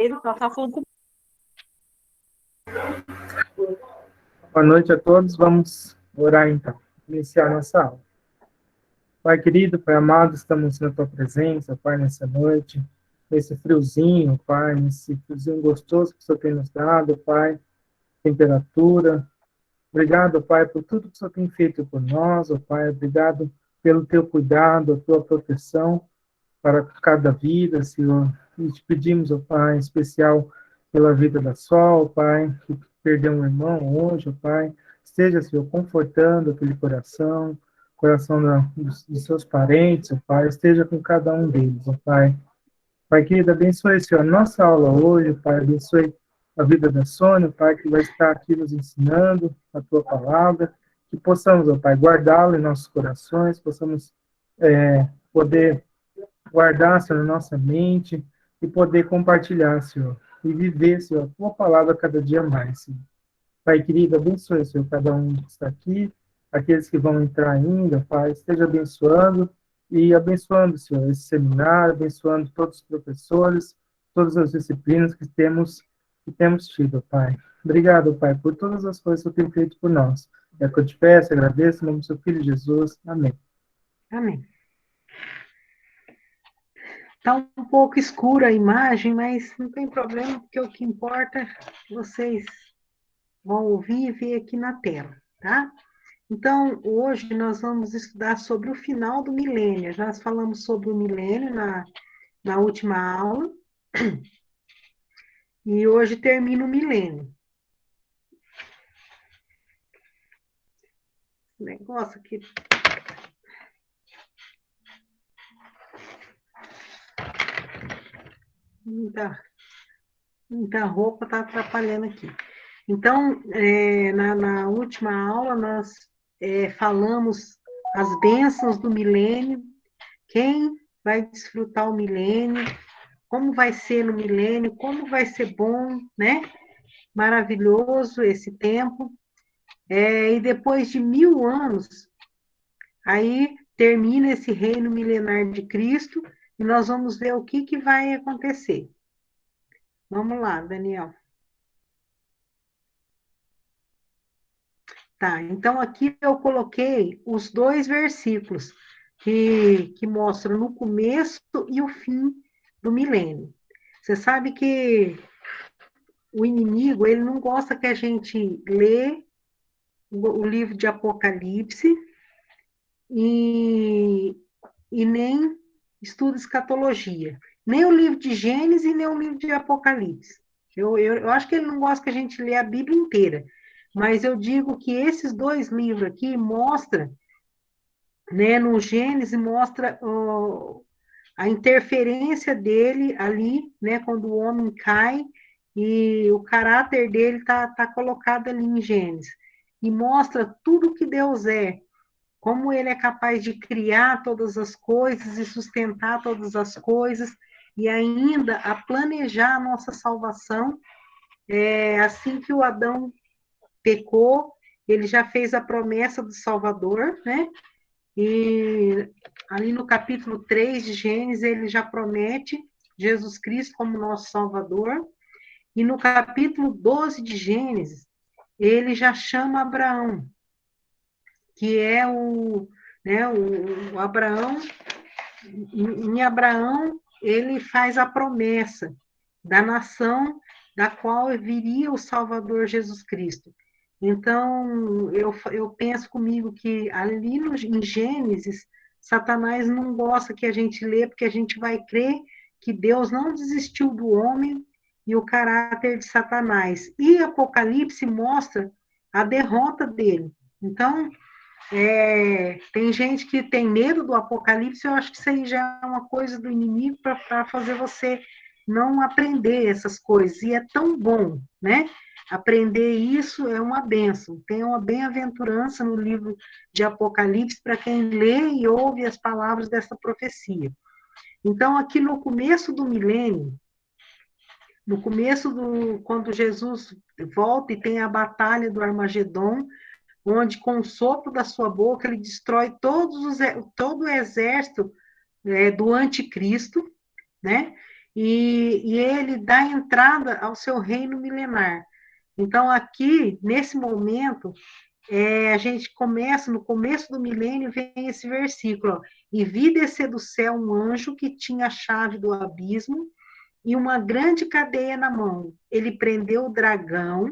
Ele só tá falando com... Boa noite a todos. Vamos orar então, iniciar nossa aula. Pai querido, Pai amado, estamos na tua presença, Pai, nessa noite, nesse friozinho, Pai, nesse friozinho gostoso que o Senhor tem nos dado, Pai, temperatura. Obrigado, Pai, por tudo que o Senhor tem feito por nós, ó Pai. Obrigado pelo teu cuidado, a tua proteção para cada vida, Senhor. E te pedimos, ó Pai, em especial pela vida da Sol, Pai, que perdeu um irmão hoje, ó Pai. Esteja, Senhor, confortando aquele coração, dos seus parentes, ó Pai. Esteja com cada um deles, ó Pai. Pai querido, abençoe, Senhor, a nossa aula hoje, Pai. Abençoe a vida da Sônia, Pai, que vai estar aqui nos ensinando a tua palavra. Que possamos, ó Pai, guardá-la em nossos corações, possamos poder guardar, Senhor, na nossa mente e poder compartilhar, Senhor, e viver, Senhor, a tua palavra cada dia mais, Senhor. Pai querido, abençoe, Senhor, cada um que está aqui, aqueles que vão entrar ainda, Pai, esteja abençoando e abençoando, Senhor, esse seminário, abençoando todos os professores, todas as disciplinas que temos tido, Pai. Obrigado, Pai, por todas as coisas que o tem feito por nós. É o que eu te peço, agradeço, em nome do seu Filho Jesus. Amém. Amém. Tá um pouco escura a imagem, mas não tem problema, porque o que importa vocês vão ouvir e ver aqui na tela, tá? Então, hoje nós vamos estudar sobre o final do milênio. Já falamos sobre o milênio na última aula, e hoje termina o milênio. Esse negócio aqui. Muita roupa está atrapalhando aqui. Então, na última aula, nós falamos as bênçãos do milênio, quem vai desfrutar o milênio, como vai ser no milênio, como vai ser bom, né? Maravilhoso esse tempo. E depois de 1000 anos, aí termina esse reino milenar de Cristo e nós vamos ver o que vai acontecer. Vamos lá, Daniel. Tá, então aqui eu coloquei os dois versículos que mostram no começo e o fim do milênio. Você sabe que o inimigo, ele não gosta que a gente lê o livro de Apocalipse e, e nem estuda escatologia. Nem o livro de Gênesis, nem o livro de Apocalipse. Eu acho que ele não gosta que a gente lê a Bíblia inteira. Mas eu digo que esses dois livros aqui mostram, né, no Gênesis, mostra a interferência dele ali, né, quando o homem cai, e o caráter dele tá colocado ali em Gênesis. E mostra tudo que Deus é, como ele é capaz de criar todas as coisas e sustentar todas as coisas, e ainda a planejar a nossa salvação. Assim que o Adão pecou, ele já fez a promessa do Salvador, né? E ali no capítulo 3 de Gênesis, ele já promete Jesus Cristo como nosso Salvador. E no capítulo 12 de Gênesis, ele já chama Abraão, que é o Abraão. Em Abraão, ele faz a promessa da nação da qual viria o Salvador Jesus Cristo. Então, eu penso comigo que ali em Gênesis, Satanás não gosta que a gente lê, porque a gente vai crer que Deus não desistiu do homem e o caráter de Satanás. E Apocalipse mostra a derrota dele. Então, tem gente que tem medo do Apocalipse, eu acho que isso aí já é uma coisa do inimigo para fazer você não aprender essas coisas. E é tão bom, né? Aprender isso é uma bênção. Tem uma bem-aventurança no livro de Apocalipse para quem lê e ouve as palavras dessa profecia. Então, aqui no começo do milênio, no começo quando Jesus volta e tem a batalha do Armagedon, onde com o sopro da sua boca ele destrói todo o exército do anticristo, né? e ele dá entrada ao seu reino milenar. Então, aqui, nesse momento, a gente começa, no começo do milênio, vem esse versículo, ó, e vi descer do céu um anjo que tinha a chave do abismo e uma grande cadeia na mão. Ele prendeu o dragão,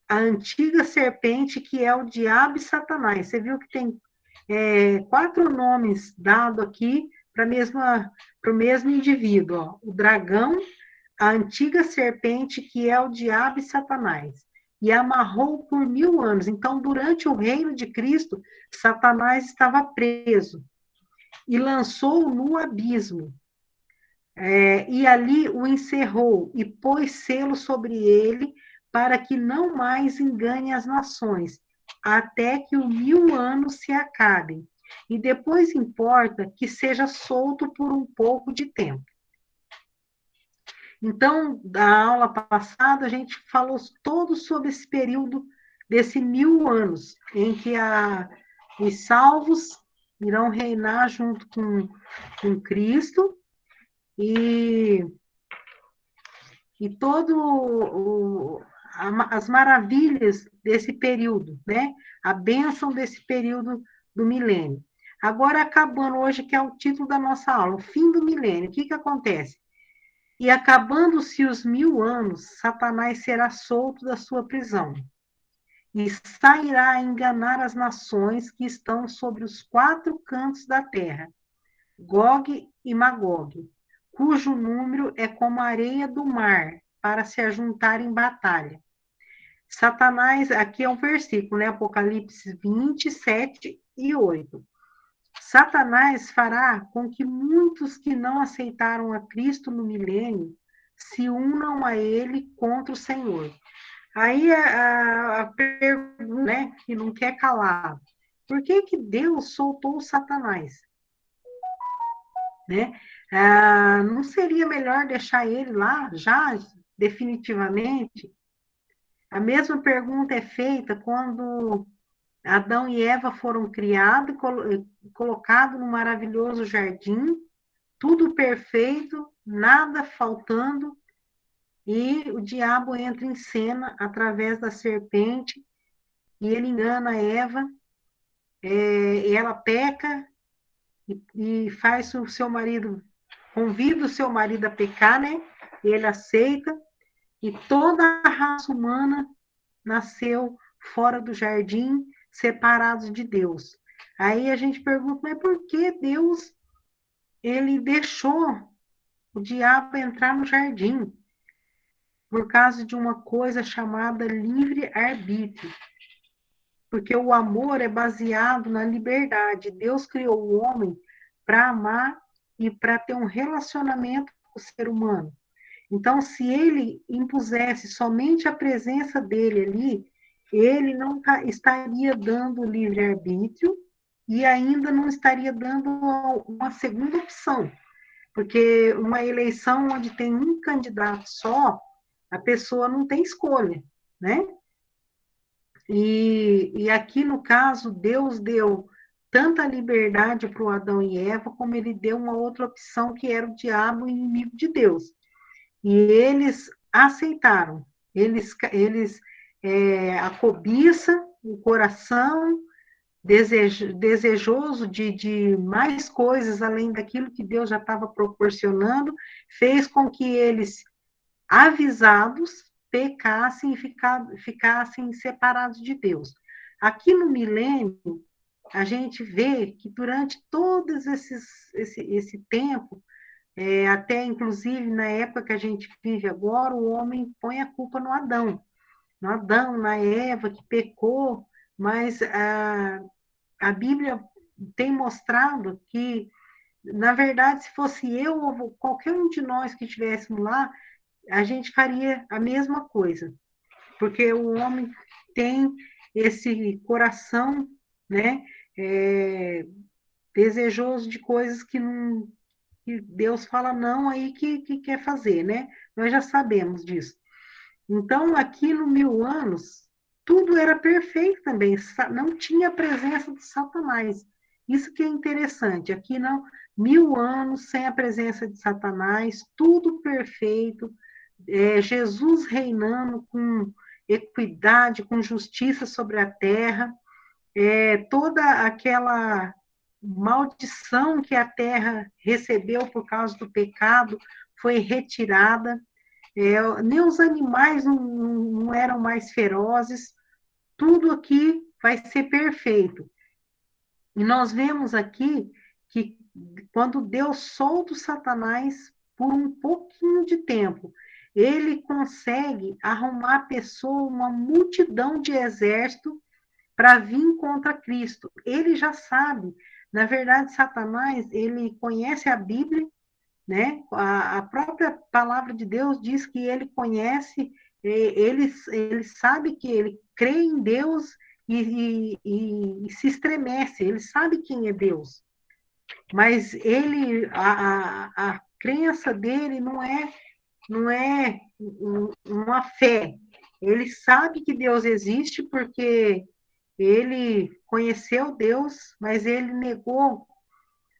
a antiga serpente, que é o diabo e Satanás. Você viu que tem 4 nomes dados aqui para o mesmo indivíduo. Ó. O dragão, a antiga serpente, que é o diabo e Satanás. E amarrou por 1000 anos. Então, durante o reino de Cristo, Satanás estava preso e lançou-o no abismo. E ali o encerrou e pôs selo sobre ele para que não mais engane as nações, até que os 1000 anos se acabem. E depois importa que seja solto por um pouco de tempo. Então, da aula passada, a gente falou todo sobre esse período desse 1000 anos, em que os salvos irão reinar junto com Cristo, e as maravilhas desse período, né? A bênção desse período do milênio. Agora, acabando hoje, que é o título da nossa aula, o fim do milênio, o que acontece? E acabando-se os 1000 anos, Satanás será solto da sua prisão e sairá a enganar as nações que estão sobre os 4 cantos da terra, Gog e Magog, cujo número é como a areia do mar, para se ajuntar em batalha. Satanás, aqui é um versículo, né? Apocalipse 27 e 8. Satanás fará com que muitos que não aceitaram a Cristo no milênio se unam a ele contra o Senhor. Aí a pergunta, né, que não quer calar, por que Deus soltou Satanás? Né? Não seria melhor deixar ele lá já, definitivamente? A mesma pergunta é feita quando Adão e Eva foram criados e colocados no maravilhoso jardim, tudo perfeito, nada faltando, e o diabo entra em cena através da serpente, e ele engana Eva, e ela peca, e faz o seu marido, convida o seu marido a pecar, né? Ele aceita, e toda a raça humana nasceu fora do jardim, separados de Deus. Aí a gente pergunta, mas por que Deus ele deixou o diabo entrar no jardim? Por causa de uma coisa chamada livre-arbítrio. Porque o amor é baseado na liberdade. Deus criou o homem para amar e para ter um relacionamento com o ser humano. Então, se ele impusesse somente a presença dele ali, ele não estaria dando livre-arbítrio e ainda não estaria dando uma segunda opção. Porque uma eleição onde tem um candidato só, a pessoa não tem escolha, né? E aqui, no caso, Deus deu tanta liberdade para o Adão e Eva, como ele deu uma outra opção, que era o diabo, inimigo de Deus. E eles aceitaram. A cobiça, o coração, desejoso de mais coisas além daquilo que Deus já estava proporcionando, fez com que eles, avisados, pecassem e ficassem separados de Deus. Aqui no milênio, a gente vê que durante todo esse tempo, até inclusive na época que a gente vive agora, o homem põe a culpa no Adão, na Eva, que pecou, mas a Bíblia tem mostrado que, na verdade, se fosse eu ou qualquer um de nós que estivéssemos lá, a gente faria a mesma coisa, porque o homem tem esse coração, né, desejoso de coisas que Deus fala não aí que quer fazer, né? Nós já sabemos disso. Então, aqui no 1000 anos, tudo era perfeito também, não tinha a presença de Satanás. Isso que é interessante. Aqui 1000 anos sem a presença de Satanás, tudo perfeito, Jesus reinando com equidade, com justiça sobre a terra, toda aquela maldição que a terra recebeu por causa do pecado foi retirada, nem os animais não eram mais ferozes, tudo aqui vai ser perfeito. E nós vemos aqui que quando Deus solta o Satanás por um pouquinho de tempo, ele consegue arrumar a pessoa, uma multidão de exército para vir contra Cristo. Ele já sabe. Na verdade, Satanás, ele conhece a Bíblia, né? A própria palavra de Deus diz que ele conhece, ele sabe que ele crê em Deus e se estremece, ele sabe quem é Deus. Mas a crença dele não é uma fé. Ele sabe que Deus existe porque ele conheceu Deus, mas ele negou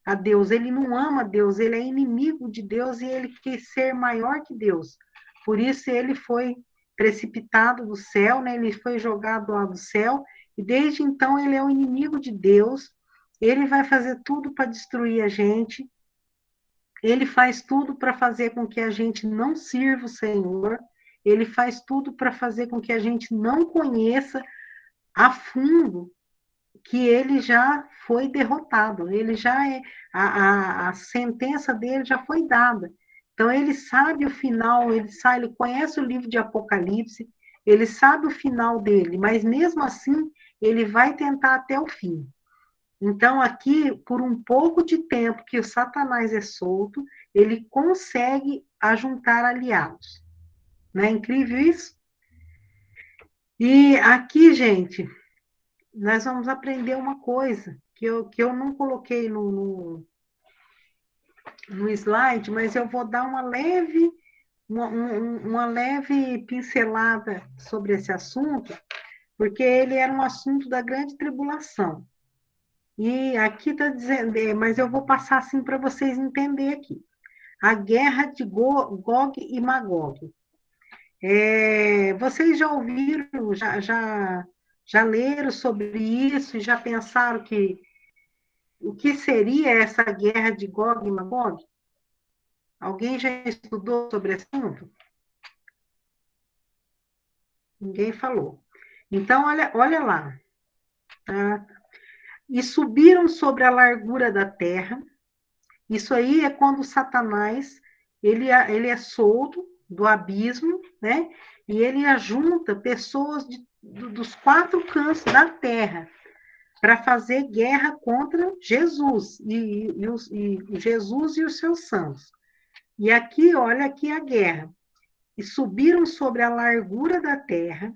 a Deus. Ele não ama Deus, ele é inimigo de Deus e ele quer ser maior que Deus. Por isso ele foi precipitado do céu, né? Ele foi jogado lá do céu e desde então ele é o inimigo de Deus. Ele vai fazer tudo para destruir a gente. Ele faz tudo para fazer com que a gente não sirva o Senhor. Ele faz tudo para fazer com que a gente não conheça a fundo que ele já foi derrotado, ele já a sentença dele já foi dada. Então ele sabe o final, ele conhece o livro de Apocalipse, ele sabe o final dele, mas mesmo assim ele vai tentar até o fim. Então aqui, por um pouco de tempo que o Satanás é solto, ele consegue ajuntar aliados. Não é incrível isso? E aqui, gente, nós vamos aprender uma coisa que eu não coloquei no slide, mas eu vou dar uma leve pincelada sobre esse assunto, porque ele era um assunto da grande tribulação. E aqui está dizendo, mas eu vou passar assim para vocês entenderem aqui. A guerra de Gog e Magog. Vocês já ouviram, já leram sobre isso, já pensaram o que seria essa guerra de Gog e Magog? Alguém já estudou sobre esse assunto? Ninguém falou. Então, olha lá. Tá? E subiram sobre a largura da terra. Isso aí é quando Satanás ele é solto do abismo, né? E ele ajunta pessoas dos 4 cantos da terra para fazer guerra contra Jesus e Jesus e os seus santos. E aqui, olha aqui a guerra. E subiram sobre a largura da terra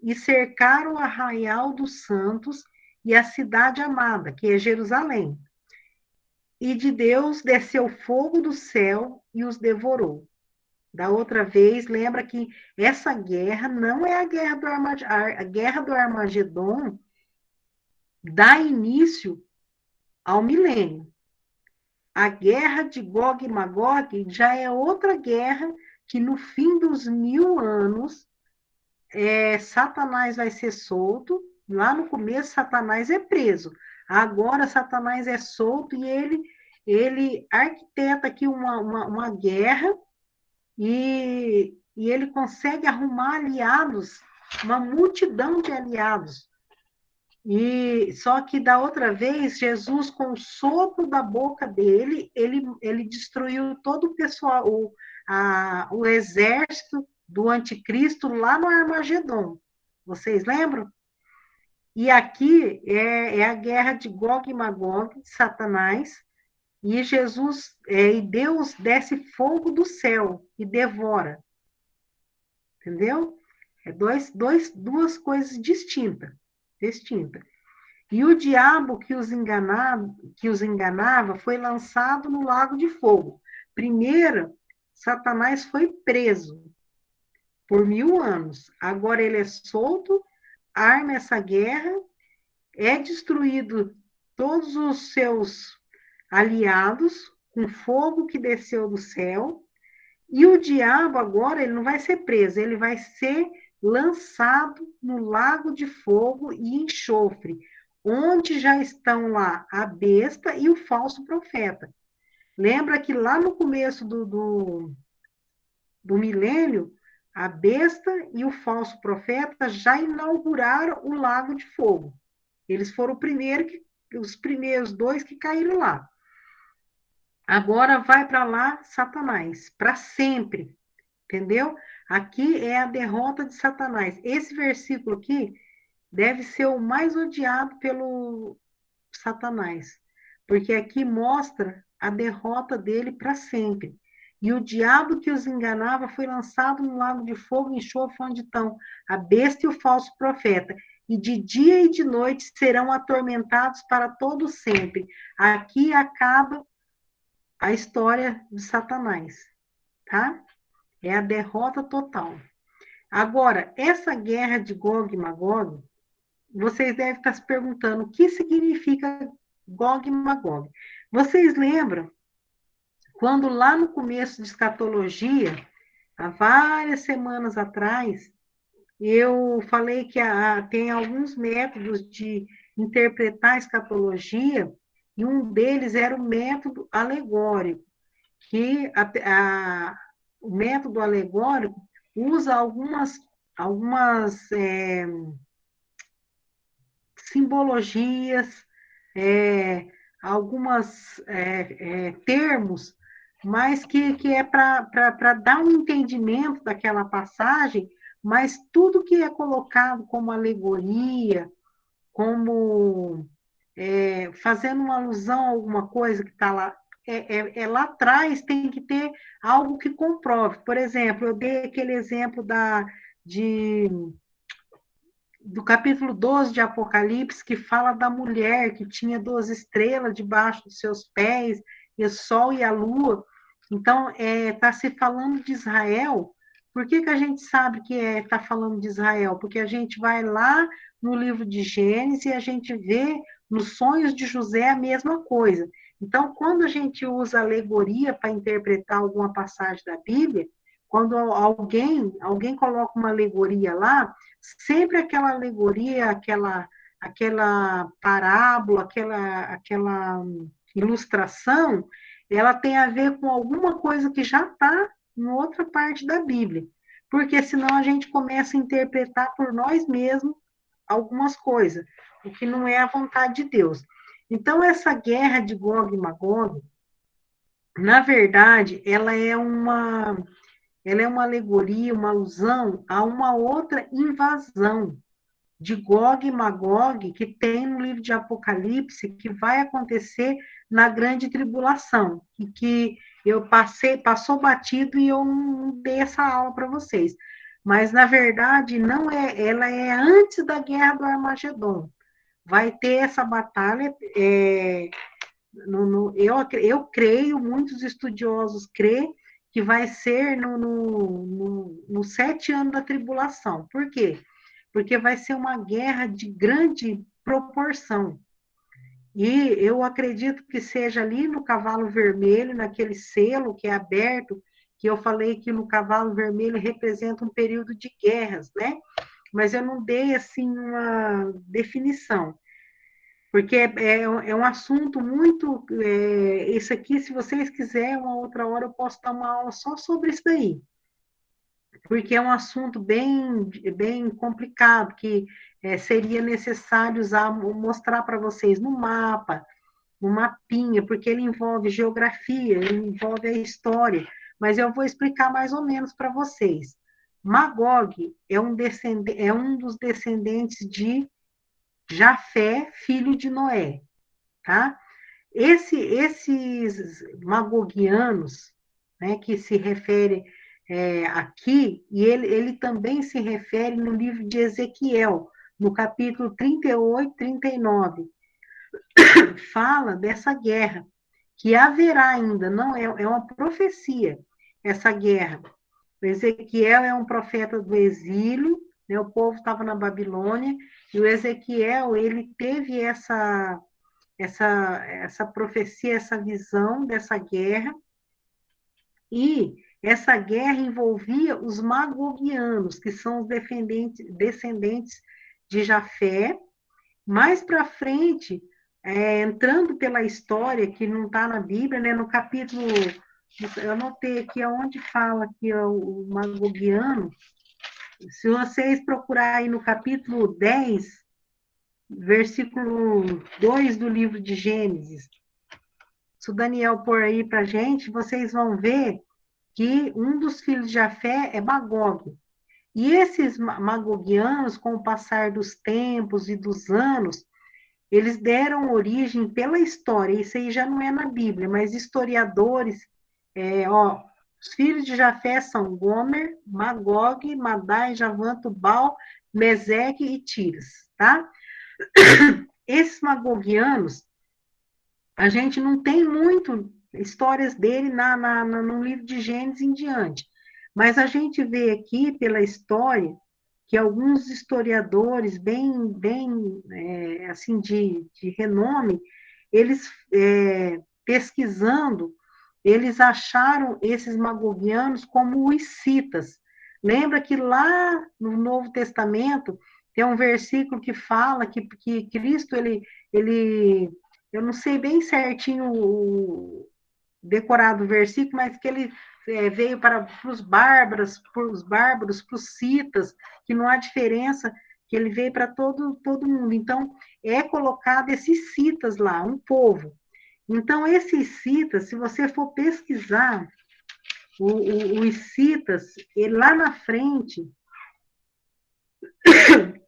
e cercaram o arraial dos santos e a cidade amada, que é Jerusalém. E de Deus desceu fogo do céu e os devorou. Da outra vez, lembra que essa guerra não é a guerra do Armagedon dá início ao milênio. A guerra de Gog e Magog já é outra guerra que no fim dos 1000 anos, Satanás vai ser solto. Lá no começo, Satanás é preso. Agora, Satanás é solto e ele arquiteta aqui uma guerra e ele consegue arrumar aliados, uma multidão de aliados. E só que da outra vez, Jesus, com o sopro da boca dele, ele destruiu todo o pessoal, o exército do anticristo lá no Armagedon. Vocês lembram? E aqui é a guerra de Gog e Magog, de Satanás, e e Deus desce fogo do céu e devora. Entendeu? Duas coisas distintas. E o diabo que os enganava foi lançado no lago de fogo. Primeiro, Satanás foi preso por 1000 anos. Agora ele é solto, arma essa guerra, é destruído todos os seus aliados com fogo que desceu do céu, e o diabo agora ele não vai ser preso, ele vai ser lançado no lago de fogo e enxofre, onde já estão lá a besta e o falso profeta. Lembra que lá no começo do milênio, a besta e o falso profeta já inauguraram o lago de fogo. Eles foram os primeiros dois que caíram lá. Agora vai para lá Satanás, para sempre, entendeu? Aqui é a derrota de Satanás. Esse versículo aqui deve ser o mais odiado pelo Satanás, porque aqui mostra a derrota dele para sempre. E o diabo que os enganava foi lançado no lago de fogo e enxofre, onde estão a besta e o falso profeta. E de dia e de noite serão atormentados para todo sempre. Aqui acaba a história de Satanás, tá? É a derrota total. Agora, essa guerra de Gog e Magog, vocês devem estar se perguntando o que significa Gog e Magog. Vocês lembram quando lá no começo de escatologia, há várias semanas atrás, eu falei que tem alguns métodos de interpretar a escatologia, e um deles era o método alegórico, que o método alegórico usa algumas simbologias, é, algumas termos, mas que é para dar um entendimento daquela passagem, mas tudo que é colocado como alegoria, como fazendo uma alusão a alguma coisa que está lá, lá atrás tem que ter algo que comprove. Por exemplo, eu dei aquele exemplo de do capítulo 12 de Apocalipse, que fala da mulher que tinha 12 estrelas debaixo dos seus pés, e o sol e a lua. Então, está se falando de Israel. Por que, que a gente sabe que está falando de Israel? Porque a gente vai lá no livro de Gênesis e a gente vê nos sonhos de José a mesma coisa. Então, quando a gente usa alegoria para interpretar alguma passagem da Bíblia, quando alguém coloca uma alegoria lá, sempre aquela alegoria, aquela parábola, aquela ilustração, ela tem a ver com alguma coisa que já está em outra parte da Bíblia. Porque senão a gente começa a interpretar por nós mesmos algumas coisas, o que não é a vontade de Deus. Então, essa guerra de Gog e Magog, na verdade, ela é uma alegoria, uma alusão a uma outra invasão de Gog e Magog que tem no livro de Apocalipse, que vai acontecer na grande tribulação, e que passou batido e eu não dei essa aula para vocês. Mas, na verdade, não é, ela é antes da Guerra do Armagedon. Vai ter essa batalha, eu creio, muitos estudiosos creem, que vai ser nos 7 anos da tribulação. Por quê? Porque vai ser uma guerra de grande proporção. E eu acredito que seja ali no cavalo vermelho, naquele selo que é aberto, que eu falei que no cavalo vermelho representa um período de guerras, né? Mas eu não dei, assim, uma definição. Porque é um assunto muito. Isso aqui, se vocês quiserem, uma outra hora eu posso dar uma aula só sobre isso daí. Porque é um assunto bem complicado, que seria necessário mostrar para vocês no mapa, no mapinha, porque ele envolve geografia, ele envolve a história. Mas eu vou explicar mais ou menos para vocês. Magog é um dos descendentes de Jafé, filho de Noé, tá? Esses magogianos, né, que se refere aqui, e ele também se refere no livro de Ezequiel, no capítulo 38, 39, fala dessa guerra, que haverá ainda, não é uma profecia, essa guerra. O Ezequiel é um profeta do exílio, né, o povo estava na Babilônia, e o Ezequiel, ele teve essa profecia, essa visão dessa guerra, e essa guerra envolvia os magogianos, que são os descendentes de Jafé. Mais para frente, entrando pela história, que não está na Bíblia, né, no capítulo, eu anotei aqui onde fala que é o magogiano, se vocês procurarem no capítulo 10, versículo 2 do livro de Gênesis, se o Daniel pôr aí para a gente, vocês vão ver que um dos filhos de Jafé é Magog. E esses magogianos, com o passar dos tempos e dos anos, eles deram origem pela história, isso aí já não é na Bíblia, mas historiadores, os filhos de Jafé são Gomer, Magog, Madai, Javan, Tubal, Meseque e Tiras, tá? Esses magogianos, a gente não tem muito histórias dele no livro de Gênesis em diante, mas a gente vê aqui pela história que alguns historiadores bem assim de renome, eles pesquisando, eles acharam esses magogianos como os citas. Lembra que lá no Novo Testamento tem um versículo que fala que Cristo ele eu não sei bem certinho o decorado o versículo, mas que ele veio para os bárbaros, para os citas, que não há diferença, que ele veio para todo mundo. Então, é colocado esses citas lá, um povo. Então, esses citas, se você for pesquisar os citas, lá na frente,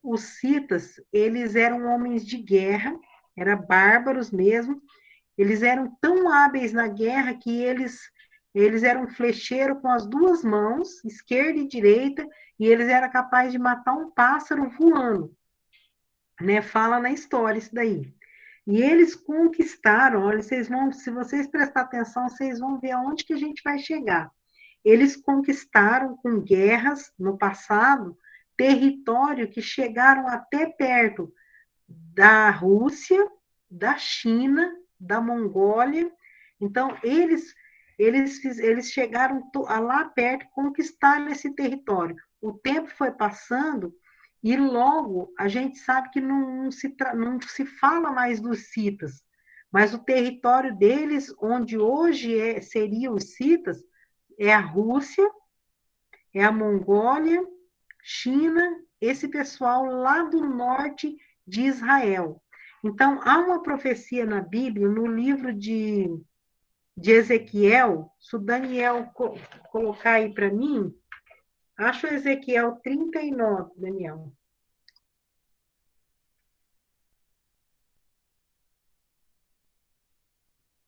os citas, eles eram homens de guerra, eram bárbaros mesmo, eles eram tão hábeis na guerra que eles eram flecheiro com as duas mãos, esquerda e direita, e eles eram capazes de matar um pássaro voando. Né? Fala na história isso daí. E eles conquistaram, olha, se vocês prestar atenção, vocês vão ver aonde que a gente vai chegar. Eles conquistaram com guerras no passado território que chegaram até perto da Rússia, da China, da Mongólia. Então, eles chegaram lá perto, conquistaram esse território. O tempo foi passando e logo a gente sabe que não se fala mais dos citas, mas o território deles, onde hoje seriam os citas, é a Rússia, é a Mongólia, China, esse pessoal lá do norte de Israel. Então, há uma profecia na Bíblia, no livro de Ezequiel, se o Daniel colocar aí para mim, acho Ezequiel 39, Daniel.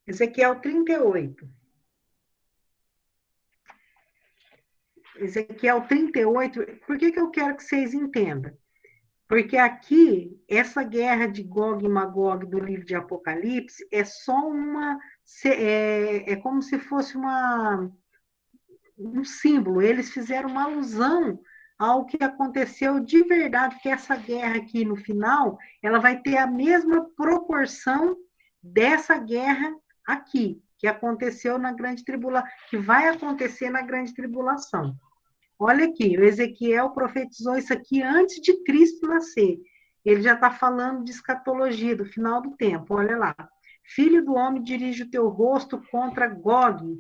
Ezequiel 38. Ezequiel 38, por que eu quero que vocês entendam? Porque aqui, essa guerra de Gog e Magog do livro de Apocalipse é só é como se fosse um símbolo. Eles fizeram uma alusão ao que aconteceu de verdade, que essa guerra aqui no final, ela vai ter a mesma proporção dessa guerra aqui, que aconteceu na grande tribulação, que vai acontecer na grande tribulação. Olha aqui, o Ezequiel profetizou isso aqui antes de Cristo nascer. Ele já está falando de escatologia, do final do tempo. Olha lá. Filho do homem, dirige o teu rosto contra Gog,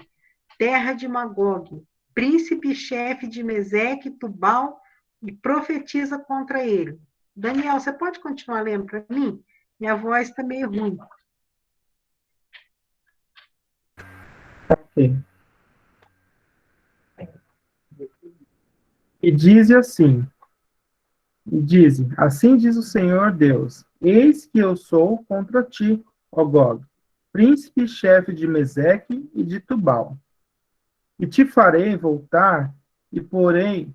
terra de Magog, príncipe chefe de Meseque, Tubal, e profetiza contra ele. Daniel, você pode continuar lendo para mim? Minha voz está meio ruim. Ok. E diz assim diz o Senhor Deus, eis que eu sou contra ti, ó Gog, príncipe chefe de Meseque e de Tubal. E te farei voltar e porei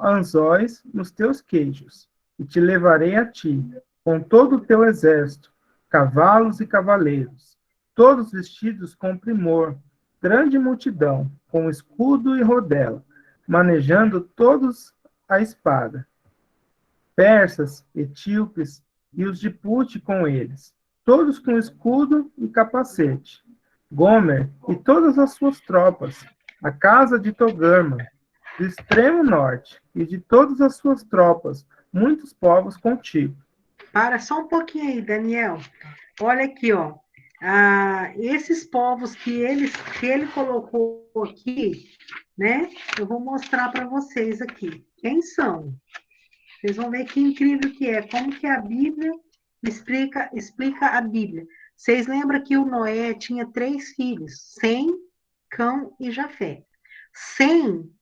anzóis nos teus queixos, e te levarei a ti, com todo o teu exército, cavalos e cavaleiros, todos vestidos com primor, grande multidão, com escudo e rodela, manejando todos a espada. Persas, etíopes e os de Pute com eles, todos com escudo e capacete. Gomer e todas as suas tropas, a casa de Togarma, do extremo norte, e de todas as suas tropas, muitos povos contigo. Para só um pouquinho aí, Daniel. Olha aqui, ó. Esses povos que ele colocou aqui, né? Eu vou mostrar para vocês aqui. Quem são? Vocês vão ver que incrível que é. Como que a Bíblia explica a Bíblia. Vocês lembram que o Noé tinha 3 filhos, Sem, Cão e Jafé. Sem,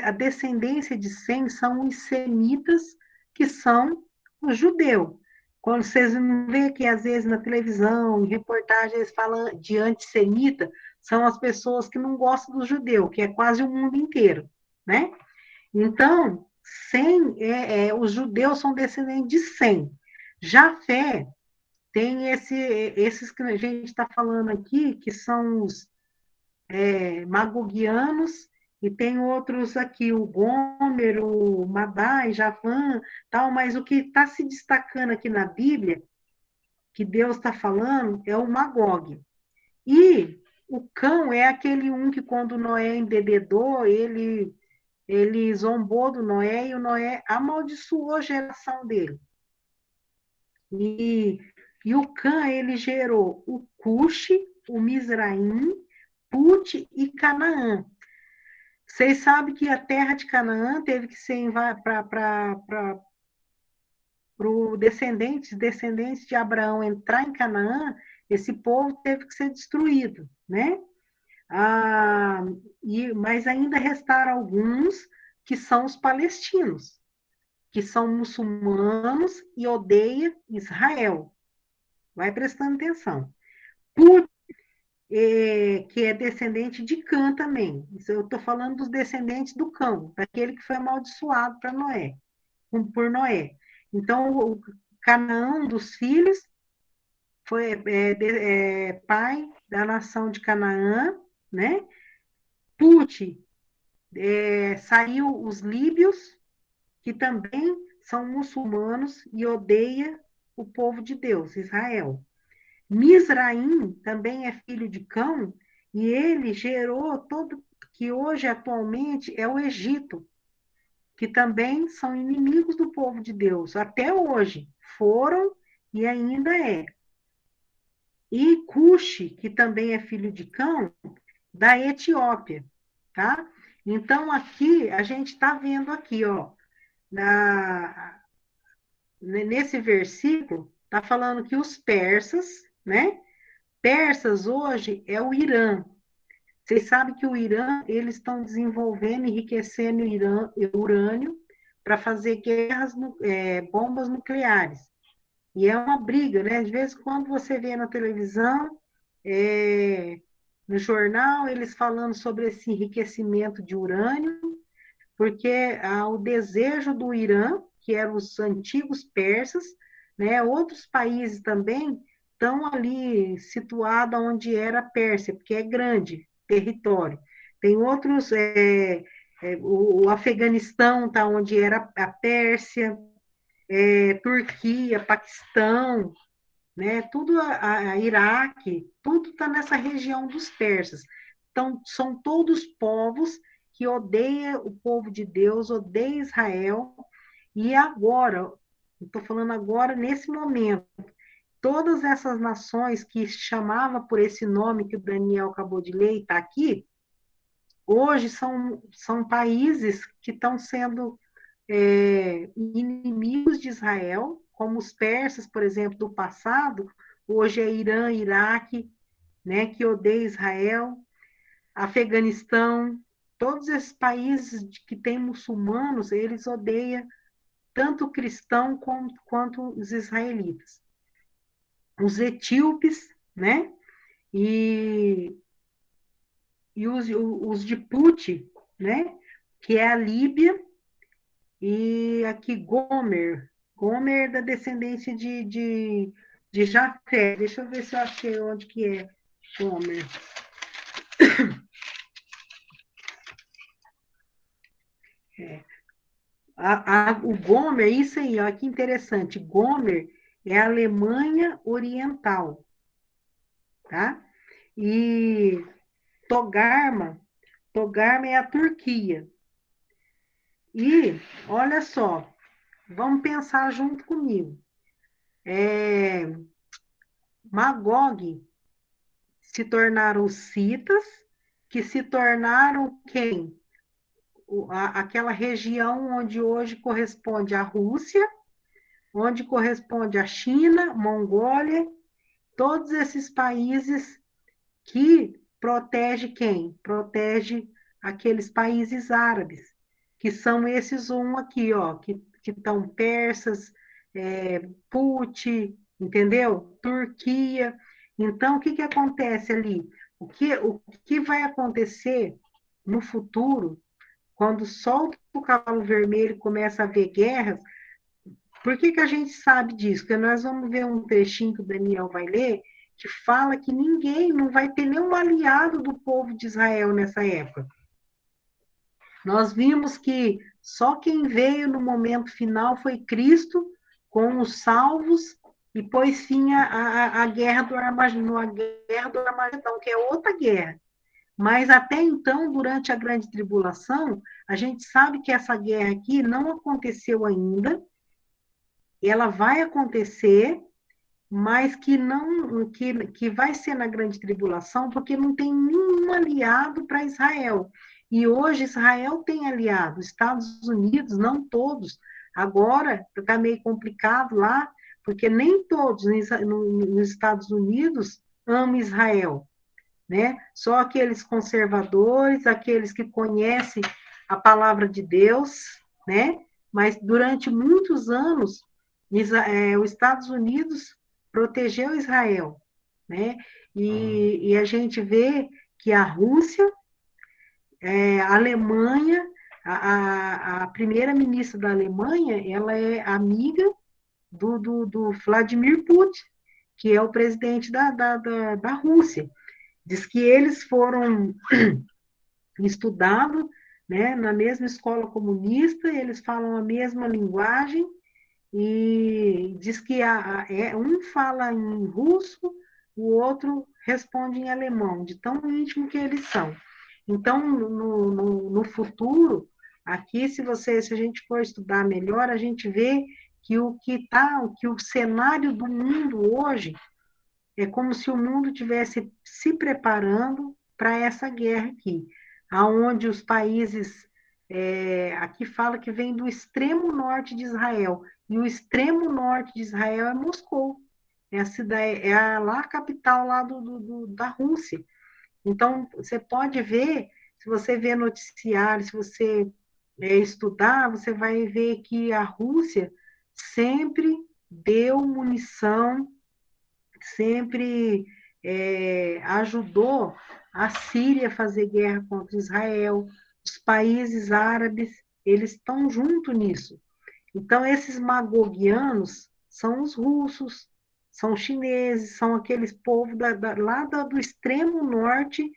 a descendência de Sem são os semitas, que são os judeus. Quando vocês não vê que, às vezes, na televisão, em reportagens, eles falam de antissemita, são as pessoas que não gostam do judeu, que é quase o mundo inteiro, né? Então, os judeus são descendentes de Sem. Jafé tem esses que a gente está falando aqui, que são os magogianos, e tem outros aqui, o Gomer, o Madai, Javã, tal, mas o que está se destacando aqui na Bíblia, que Deus está falando, é o Magog. E o cão é aquele um que, quando Noé embebedou, ele zombou do Noé e o Noé amaldiçoou a geração dele. E, e o Cã, ele gerou o Cuxi, o Mizraim, Put e Canaã. Vocês sabem que a terra de Canaã teve que ser para os descendentes de Abraão entrar em Canaã, esse povo teve que ser destruído, né? Mas ainda restaram alguns que são os palestinos, que são muçulmanos e odeiam Israel. Vai prestando atenção. Put, que é descendente de Cã também. Isso eu estou falando dos descendentes do Cão, daquele que foi amaldiçoado por Noé. Então, o Canaã dos filhos foi pai da nação de Canaã, né? Put, saiu os líbios, que também são muçulmanos e odeia o povo de Deus, Israel. Misraim também é filho de Cão, e ele gerou todo, que hoje atualmente é o Egito, que também são inimigos do povo de Deus, até hoje, foram e ainda é. E Cuxi, que também é filho de Cão, da Etiópia, tá? Então, aqui, a gente está vendo aqui, ó, nesse versículo, está falando que os persas, né? Persas hoje é o Irã. Vocês sabem que o Irã, eles estão desenvolvendo, enriquecendo urânio para fazer bombas nucleares. E é uma briga, né? De vez em quando você vê na televisão, no jornal, eles falando sobre esse enriquecimento de urânio, porque há o desejo do Irã, que eram os antigos persas, né? Outros países também estão ali situados onde era a Pérsia, porque é grande território. Tem outros, o Afeganistão está onde era a Pérsia, Turquia, Paquistão, né? Tudo a Iraque, tudo está nessa região dos persas. Então, são todos povos que odeiam o povo de Deus, odeiam Israel, e agora, estou falando agora, nesse momento, todas essas nações que chamavam por esse nome que o Daniel acabou de ler e está aqui, hoje são países que estão sendo inimigos de Israel, como os persas, por exemplo, do passado, hoje é Irã, Iraque, né, que odeia Israel, Afeganistão, todos esses países que têm muçulmanos, eles odeiam tanto o cristão quanto os israelitas. Os etíopes, né, e, e os de Put, né, que é a Líbia, e aqui Gomer da descendência de Jafé. Deixa eu ver se eu achei onde que é Gomer. O Gomer, isso aí, olha que interessante. Gomer, é a Alemanha Oriental, tá? E Togarma, Togarma é a Turquia. E, olha só, vamos pensar junto comigo. Magog se tornaram os citas, que se tornaram quem? Aquela região onde hoje corresponde à Rússia, onde corresponde à China, Mongólia, todos esses países que protege quem? Protege aqueles países árabes, que são esses um aqui, ó, que estão persas, Put, entendeu? Turquia. Então, o que que acontece ali? O que vai acontecer no futuro, quando solta o cavalo vermelho e começa a haver guerras? Por que que a gente sabe disso? Porque nós vamos ver um trechinho que o Daniel vai ler, que fala que ninguém, não vai ter nenhum aliado do povo de Israel nessa época. Nós vimos que só quem veio no momento final foi Cristo, com os salvos, e pôs fim à guerra do Armagedon, que é outra guerra. Mas até então, durante a grande tribulação, a gente sabe que essa guerra aqui não aconteceu ainda, ela vai acontecer, mas que não que vai ser na grande tribulação, porque não tem nenhum aliado para Israel. E hoje Israel tem aliado, Estados Unidos, não todos. Agora está meio complicado lá, porque nem todos nos Estados Unidos amam Israel, né? Só aqueles conservadores, aqueles que conhecem a palavra de Deus, né? Mas durante muitos anos, os Estados Unidos protegeu Israel, né? E a gente vê que a Rússia, a Alemanha, a primeira-ministra da Alemanha, ela é amiga do Vladimir Putin, que é o presidente da Rússia. Diz que eles foram estudados, né, na mesma escola comunista, eles falam a mesma linguagem, e diz que um fala em russo, o outro responde em alemão, de tão íntimo que eles são. Então, no futuro, aqui, se a gente for estudar melhor, a gente vê que que o cenário do mundo hoje é como se o mundo tivesse se preparando para essa guerra aqui, aonde os países, aqui fala que vem do extremo norte de Israel, e o extremo norte de Israel é Moscou, é a cidade, lá a capital lá da Rússia. Então, você pode ver, se você vê noticiário, se você estudar, você vai ver que a Rússia sempre deu munição, sempre ajudou a Síria a fazer guerra contra Israel, os países árabes, eles estão junto nisso. Então, esses magogianos são os russos, são os chineses, são aqueles povos lá do extremo norte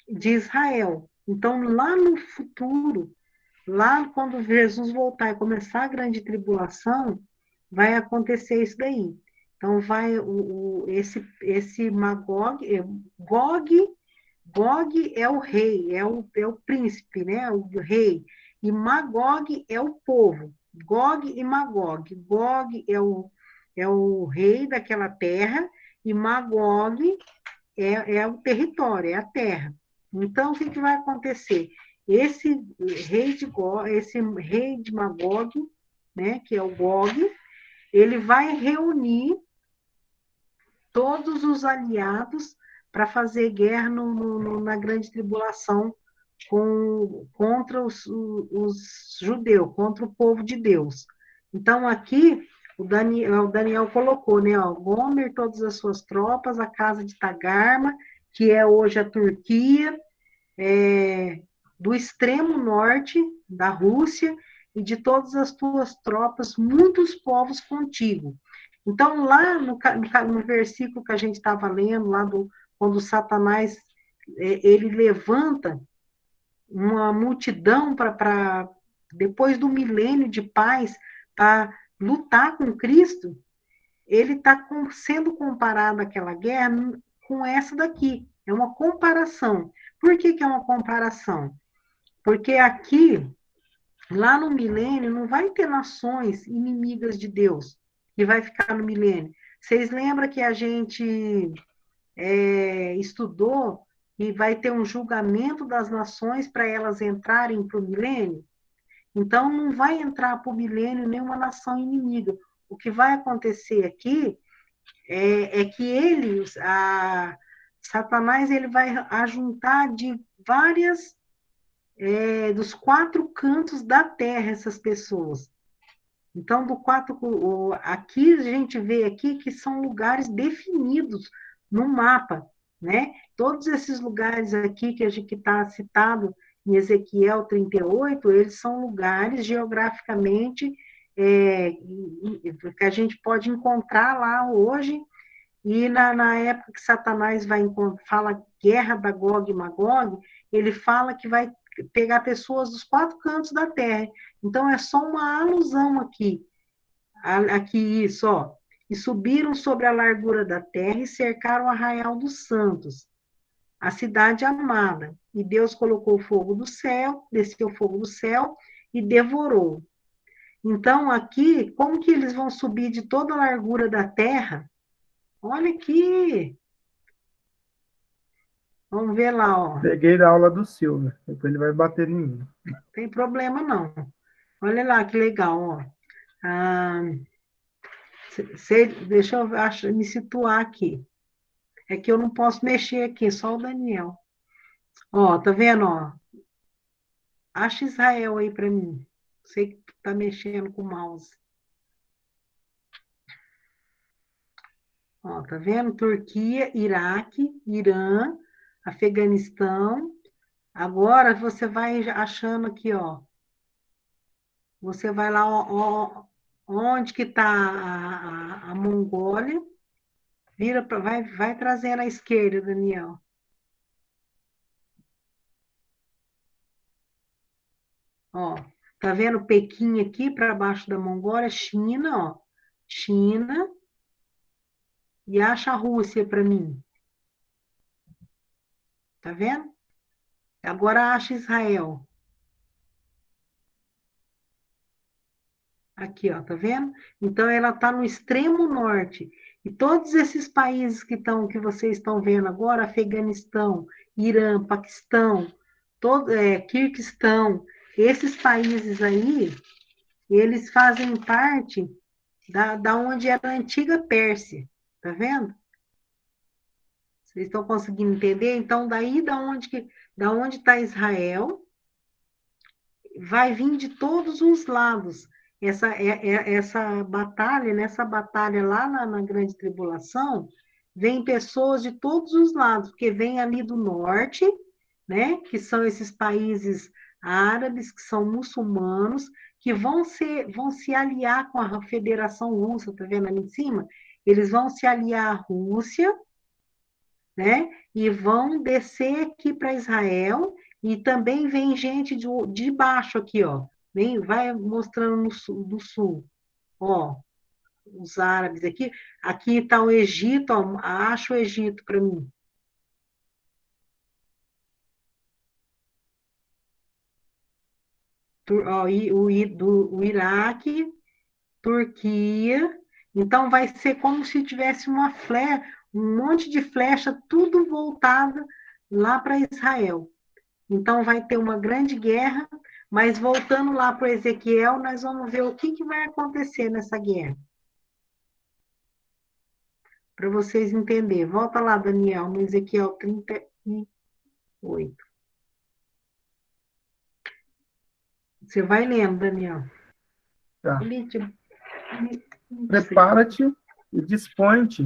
de Israel. Então, lá no futuro, lá quando Jesus voltar e começar a grande tribulação, vai acontecer isso daí. Então, vai esse Magog, Gog é o rei, é o príncipe, né? O rei. E Magog é o povo. Gog e Magog. Gog é o rei daquela terra, e Magog é o território, é a terra. Então, o que vai acontecer? Esse rei de Magog, né, que é o Gog, ele vai reunir todos os aliados para fazer guerra na grande tribulação contra os judeus, contra o povo de Deus. Então, aqui, o Daniel colocou, né, ó, Gomer, todas as suas tropas, a casa de Tagarma, que é hoje a Turquia, do extremo norte da Rússia, e de todas as tuas tropas, muitos povos contigo. Então, lá no versículo que a gente estava lendo, quando Satanás ele levanta uma multidão depois do milênio de paz, para lutar com Cristo, ele está sendo comparado àquela guerra com essa daqui. É uma comparação. Por que, que é uma comparação? Porque aqui, lá no milênio, não vai ter nações inimigas de Deus, que vai ficar no milênio. Vocês lembram que a gente estudou e vai ter um julgamento das nações para elas entrarem para o milênio? Então, não vai entrar para o milênio nenhuma nação inimiga. O que vai acontecer aqui é que Satanás, ele vai ajuntar de várias, dos quatro cantos da terra essas pessoas. Então, aqui a gente vê aqui que são lugares definidos no mapa, né? Todos esses lugares aqui que a gente está citado em Ezequiel 38, eles são lugares geograficamente que a gente pode encontrar lá hoje, e na época que Satanás fala guerra da Gog e Magog, ele fala que vai pegar pessoas dos quatro cantos da terra. Então, é só uma alusão aqui. Aqui, isso, ó. E subiram sobre a largura da terra e cercaram o arraial dos santos, a cidade amada. E Deus colocou fogo do céu, desceu fogo do céu e devorou. Então, aqui, como que eles vão subir de toda a largura da terra? Olha aqui. Vamos ver lá, ó. Peguei da aula do Silvio, depois ele vai bater em mim. Não tem problema, não. Olha lá que legal, ó. Deixa eu me situar aqui. É que eu não posso mexer aqui, só o Daniel. Ó, tá vendo, ó? Acha Israel aí para mim. Sei que tu tá mexendo com o mouse. Ó, tá vendo? Turquia, Iraque, Irã, Afeganistão. Agora você vai achando aqui, ó. Você vai lá, ó, onde que tá a Mongólia. Vai trazendo à esquerda, Daniel. Ó, tá vendo Pequim aqui para baixo da Mongólia? China, ó. China. E acha a Rússia para mim. Tá vendo? Agora acha Israel. Aqui, ó, tá vendo? Então ela está no extremo norte. E todos esses países que vocês estão vendo agora, Afeganistão, Irã, Paquistão, Quirguistão, esses países aí, eles fazem parte da onde era a antiga Pérsia. Tá vendo? Vocês estão conseguindo entender? Então, daí da onde está Israel, vai vir de todos os lados. Essa batalha, nessa batalha lá na Grande Tribulação, vem pessoas de todos os lados, porque vem ali do norte, né, que são esses países árabes, que são muçulmanos, que vão se aliar com a Federação Russa, tá vendo ali em cima? Eles vão se aliar à Rússia, né? E vão descer aqui para Israel, e também vem gente de baixo aqui, ó. Vai mostrando do sul, ó, os árabes aqui. Aqui está o Egito, ó, acha o Egito para mim. O Iraque, Turquia. Então, vai ser como se tivesse um monte de flecha, tudo voltada lá para Israel. Então, vai ter uma grande guerra, mas voltando lá para o Ezequiel, nós vamos ver o que vai acontecer nessa guerra. Para vocês entenderem. Volta lá, Daniel, no Ezequiel 38. Você vai lendo, Daniel. Tá. Prepara-te e dispõe-te,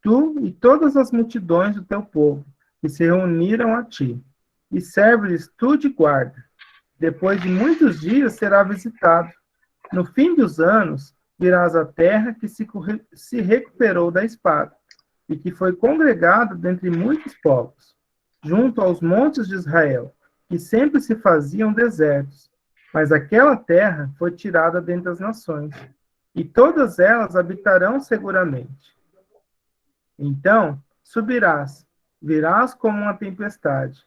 tu e todas as multidões do teu povo, que se reuniram a ti, e serve-lhes tu de guarda. Depois de muitos dias será visitado. No fim dos anos, virás à terra que se recuperou da espada, e que foi congregada dentre muitos povos, junto aos montes de Israel, que sempre se faziam desertos. Mas aquela terra foi tirada dentre as nações. e todas elas habitarão seguramente. Então subirás, virás como uma tempestade,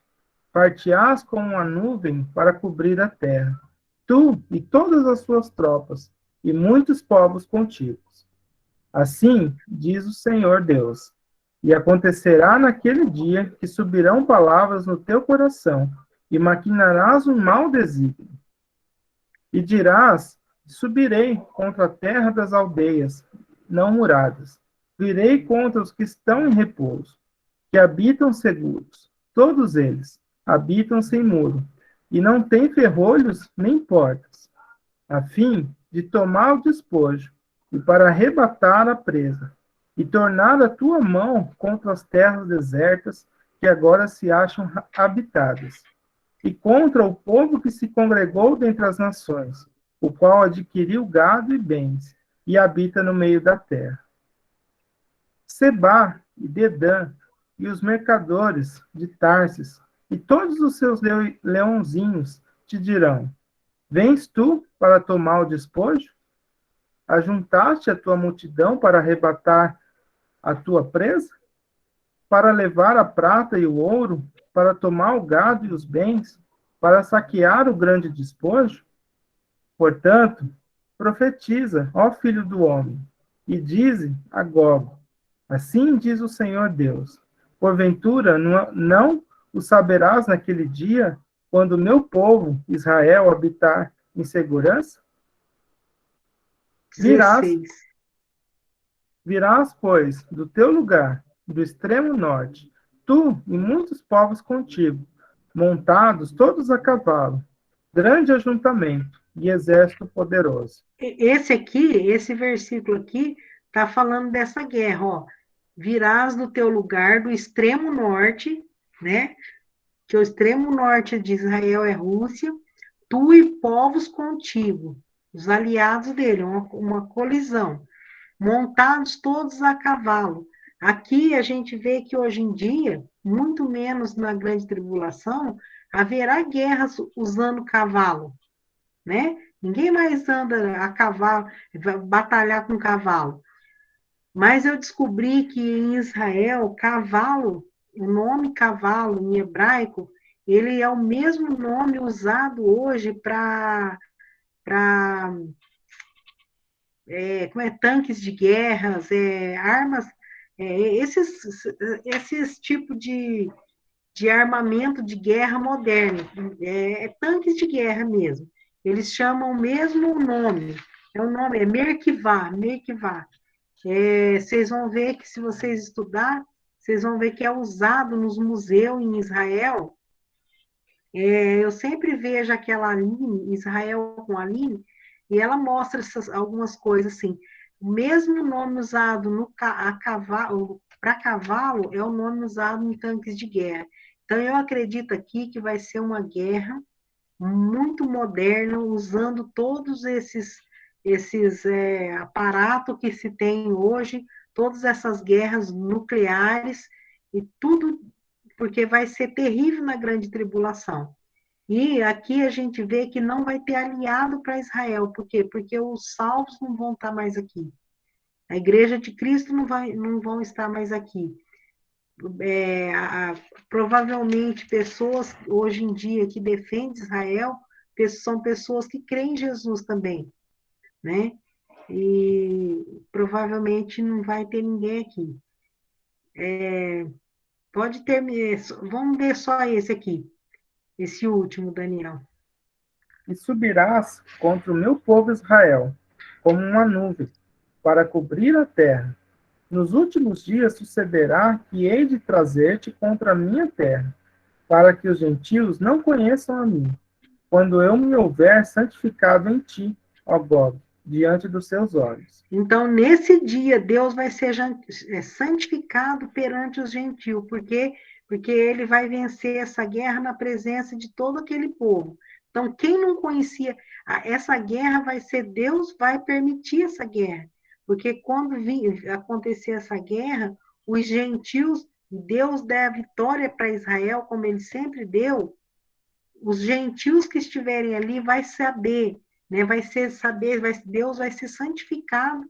partirás como uma nuvem para cobrir a terra, tu e todas as suas tropas, e muitos povos contigo. Assim diz o Senhor Deus. E acontecerá naquele dia que subirão palavras no teu coração, e maquinarás um mau desígnio. E dirás: subirei contra a terra das aldeias não muradas. Virei contra os que estão em repouso, que habitam seguros. Todos eles habitam sem muro, e não têm ferrolhos nem portas, a fim de tomar o despojo, e para arrebatar a presa, e tornar a tua mão contra as terras desertas que agora se acham habitadas, e contra o povo que se congregou dentre as nações, o qual adquiriu gado e bens, e habita no meio da terra. Sebá e Dedã, e os mercadores de Tarsis, e todos os seus leãozinhos te dirão: vens tu para tomar o despojo? Ajuntaste a tua multidão para arrebatar a tua presa? Para levar a prata e o ouro? Para tomar o gado e os bens? Para saquear o grande despojo? Portanto, profetiza, ó filho do homem, e dize a Gogue: assim diz o Senhor Deus: porventura não o saberás naquele dia, quando o meu povo, Israel, habitar em segurança? Virás, 16. virás, pois, do teu lugar, do extremo norte, tu e muitos povos contigo, montados todos a cavalo, grande ajuntamento e exército poderoso. Esse versículo aqui, está falando dessa guerra, ó. Virás do teu lugar do extremo norte, né? Que o extremo norte de Israel é Rússia, tu e povos contigo, os aliados dele, uma colisão, montados todos a cavalo. Aqui a gente vê que hoje em dia, muito menos na grande tribulação, haverá guerras usando cavalo, né? Ninguém mais anda a cavalo, vai batalhar com cavalo. Mas eu descobri que em Israel, cavalo, o nome cavalo em hebraico, ele é o mesmo nome usado hoje para como é, tanques de guerras, armas, esses tipos de armamento de guerra moderno, tanques de guerra mesmo. Eles chamam o mesmo nome, o nome é Merkivá, Merkivá. Vocês vão ver que se vocês estudar, vocês vão ver que é usado nos museus em Israel. Eu sempre vejo aquela Aline, Israel com a Aline, e ela mostra algumas coisas assim. O mesmo nome usado no, a cavalo, para cavalo é o nome usado em tanques de guerra. Então, eu acredito aqui que vai ser uma guerra muito moderna, usando todos esses aparatos que se tem hoje, todas essas guerras nucleares, e tudo porque vai ser terrível na grande tribulação. E aqui a gente vê que não vai ter aliado para Israel. Por quê? Porque os salvos não vão estar mais aqui. A igreja de Cristo não vão estar mais aqui. Provavelmente pessoas hoje em dia que defendem Israel são pessoas que creem em Jesus também, né? E provavelmente não vai ter ninguém aqui. Pode ter, vamos ver só esse aqui, esse último, Daniel. E subirás contra o meu povo Israel, como uma nuvem, para cobrir a terra. Nos últimos dias sucederá que hei de trazer-te contra a minha terra, para que os gentios não conheçam a mim, quando eu me houver santificado em ti, ó Gog, diante dos seus olhos. Então, nesse dia, Deus vai ser santificado perante os gentios, porque ele vai vencer essa guerra na presença de todo aquele povo. Então, quem não conhecia, essa guerra vai ser, Deus vai permitir essa guerra, porque quando acontecer essa guerra, os gentios, Deus der a vitória para Israel, como ele sempre deu, os gentios que estiverem ali vai saber, né? Vai ser saber, Deus vai ser santificado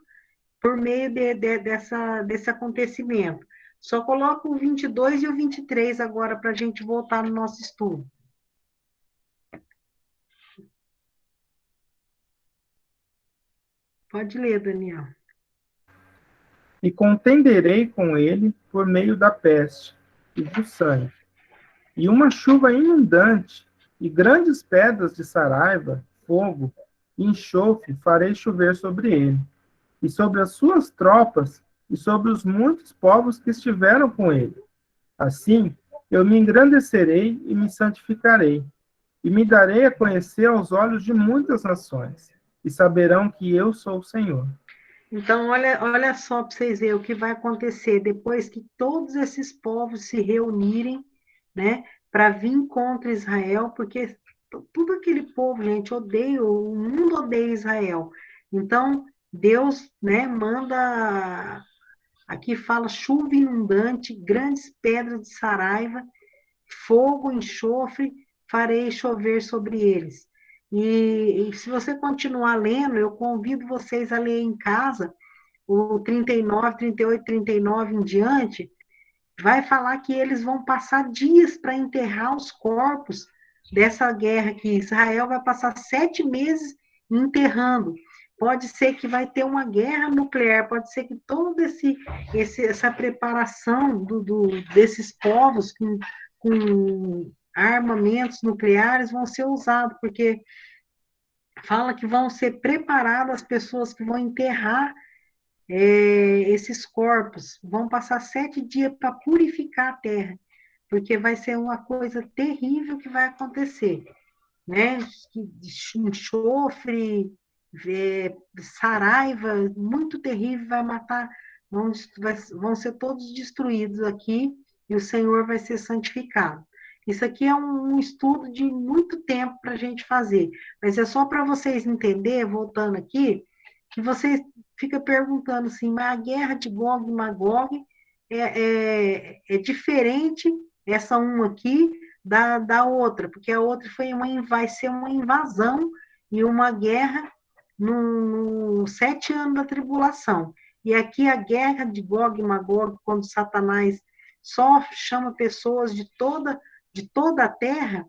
por meio desse acontecimento. Só coloca o 22 e o 23 agora para a gente voltar no nosso estudo. Pode ler, Daniel. E contenderei com ele por meio da peste e do sangue, e uma chuva inundante, e grandes pedras de saraiva, fogo e enxofre farei chover sobre ele, e sobre as suas tropas, e sobre os muitos povos que estiveram com ele. Assim, eu me engrandecerei e me santificarei, e me darei a conhecer aos olhos de muitas nações, e saberão que eu sou o Senhor. Então, olha só para vocês verem o que vai acontecer depois que todos esses povos se reunirem, né, para vir contra Israel, porque tudo aquele povo, gente, odeia, o mundo odeia Israel. Então, Deus, né, manda, aqui fala chuva inundante, grandes pedras de saraiva, fogo, enxofre, farei chover sobre eles. E se você continuar lendo, eu convido vocês a ler em casa o 39, 38, 39 em diante, vai falar que eles vão passar dias para enterrar os corpos dessa guerra, que Israel vai passar 7 meses enterrando. Pode ser que vai ter uma guerra nuclear, pode ser que toda essa preparação desses povos com armamentos nucleares vão ser usados, porque fala que vão ser preparadas as pessoas que vão enterrar esses corpos, vão passar 7 dias para purificar a terra, porque vai ser uma coisa terrível que vai acontecer, né? Enxofre, saraiva, muito terrível, vai matar, vão ser todos destruídos aqui, e o Senhor vai ser santificado. Isso aqui é um estudo de muito tempo para a gente fazer, mas é só para vocês entenderem, voltando aqui, que vocês ficam perguntando assim, mas a guerra de Gog e Magog é diferente, essa uma aqui, da outra, porque a outra vai ser uma invasão e uma guerra nos 7 anos da tribulação. E aqui a guerra de Gog e Magog, quando Satanás só chama pessoas de toda a terra,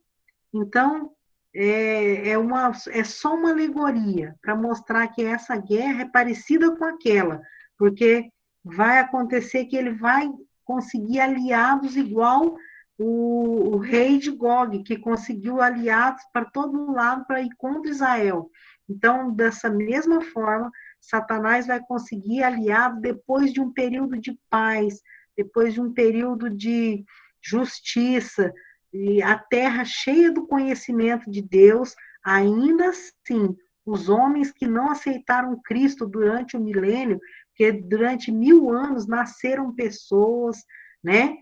então é só uma alegoria para mostrar que essa guerra é parecida com aquela, porque vai acontecer que ele vai conseguir aliados igual o rei de Gog, que conseguiu aliados para todo lado para ir contra Israel. Então, dessa mesma forma, Satanás vai conseguir aliados depois de um período de paz, depois de um período de justiça, e a terra cheia do conhecimento de Deus, ainda assim, os homens que não aceitaram Cristo durante o milênio, porque durante 1000 anos nasceram pessoas, né?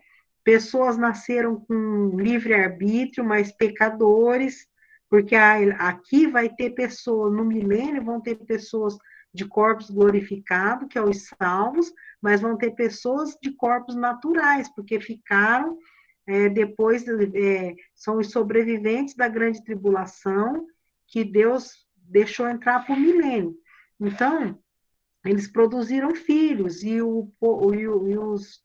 Pessoas nasceram com livre-arbítrio, mas pecadores, porque aqui vai ter pessoas, no milênio vão ter pessoas de corpos glorificados, que é os salvos, mas vão ter pessoas de corpos naturais, porque ficaram depois são os sobreviventes da grande tribulação que Deus deixou entrar por milênio. Então, eles produziram filhos,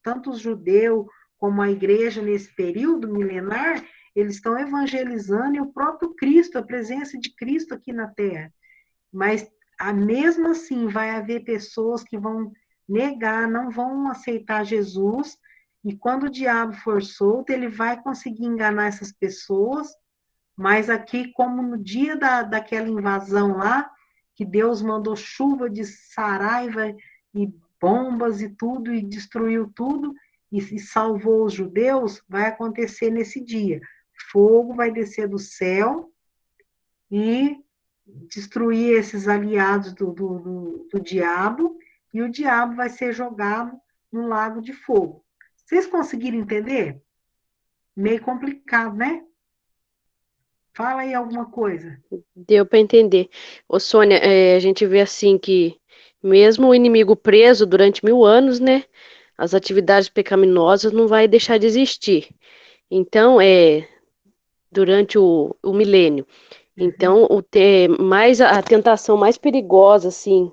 tanto os judeus como a igreja nesse período milenar, eles estão evangelizando e o próprio Cristo, a presença de Cristo aqui na Terra. Mas, mesmo assim, vai haver pessoas que vão negar, não vão aceitar Jesus, e quando o diabo for solto, ele vai conseguir enganar essas pessoas, mas aqui, como no dia daquela invasão lá, que Deus mandou chuva de saraiva e bombas e tudo, e destruiu tudo, e salvou os judeus, vai acontecer nesse dia. Fogo vai descer do céu e destruir esses aliados do diabo, e o diabo vai ser jogado no lago de fogo. Vocês conseguiram entender? Meio complicado, né? Fala aí alguma coisa. Deu para entender. Ô, Sônia, a gente vê assim que mesmo o inimigo preso durante 1000 anos, né, as atividades pecaminosas não vai deixar de existir. Então, durante o milênio, Então, o ter mais a tentação mais perigosa, assim,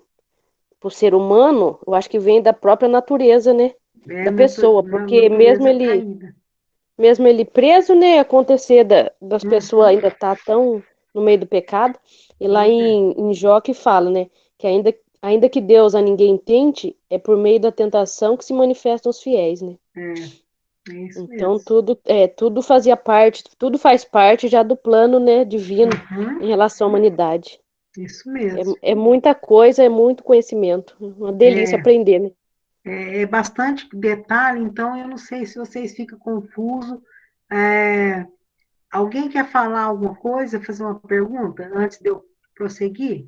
para o ser humano, eu acho que vem da própria natureza, né? É Da pessoa, na porque mesmo natureza ele, caída. mesmo ele preso, né, acontecer das pessoas Uhum, ainda tá tão no meio do pecado, e lá pois é. em Jó que fala, né, que ainda que Deus a ninguém tente, é por meio da tentação que se manifestam os fiéis, né? É, é isso Então mesmo. tudo fazia parte, tudo faz parte já do plano, né, divino em Uhum, relação à humanidade. isso mesmo. É muita coisa, é muito conhecimento. Uma delícia É, aprender, né? é bastante detalhe, então eu não sei se vocês ficam confusos. É, alguém quer falar alguma coisa, fazer uma pergunta antes de eu prosseguir?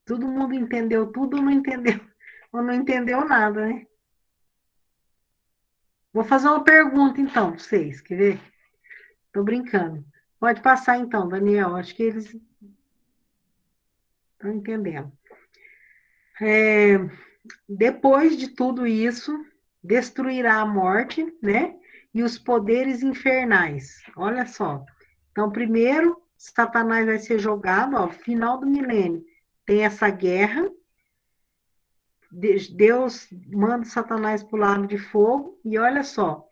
Todo mundo entendeu tudo ou não entendeu? Ou não entendeu nada, né? Vou fazer uma pergunta então, para vocês, quer ver? Tô brincando. Pode passar então, Daniel. Acho que eles estão entendendo. É, depois de tudo isso, destruirá a morte, né? E os poderes infernais. Olha só. Então, primeiro, Satanás vai ser jogado, ó, final do milênio. Tem essa guerra. Deus manda Satanás para o lago de fogo. E olha só.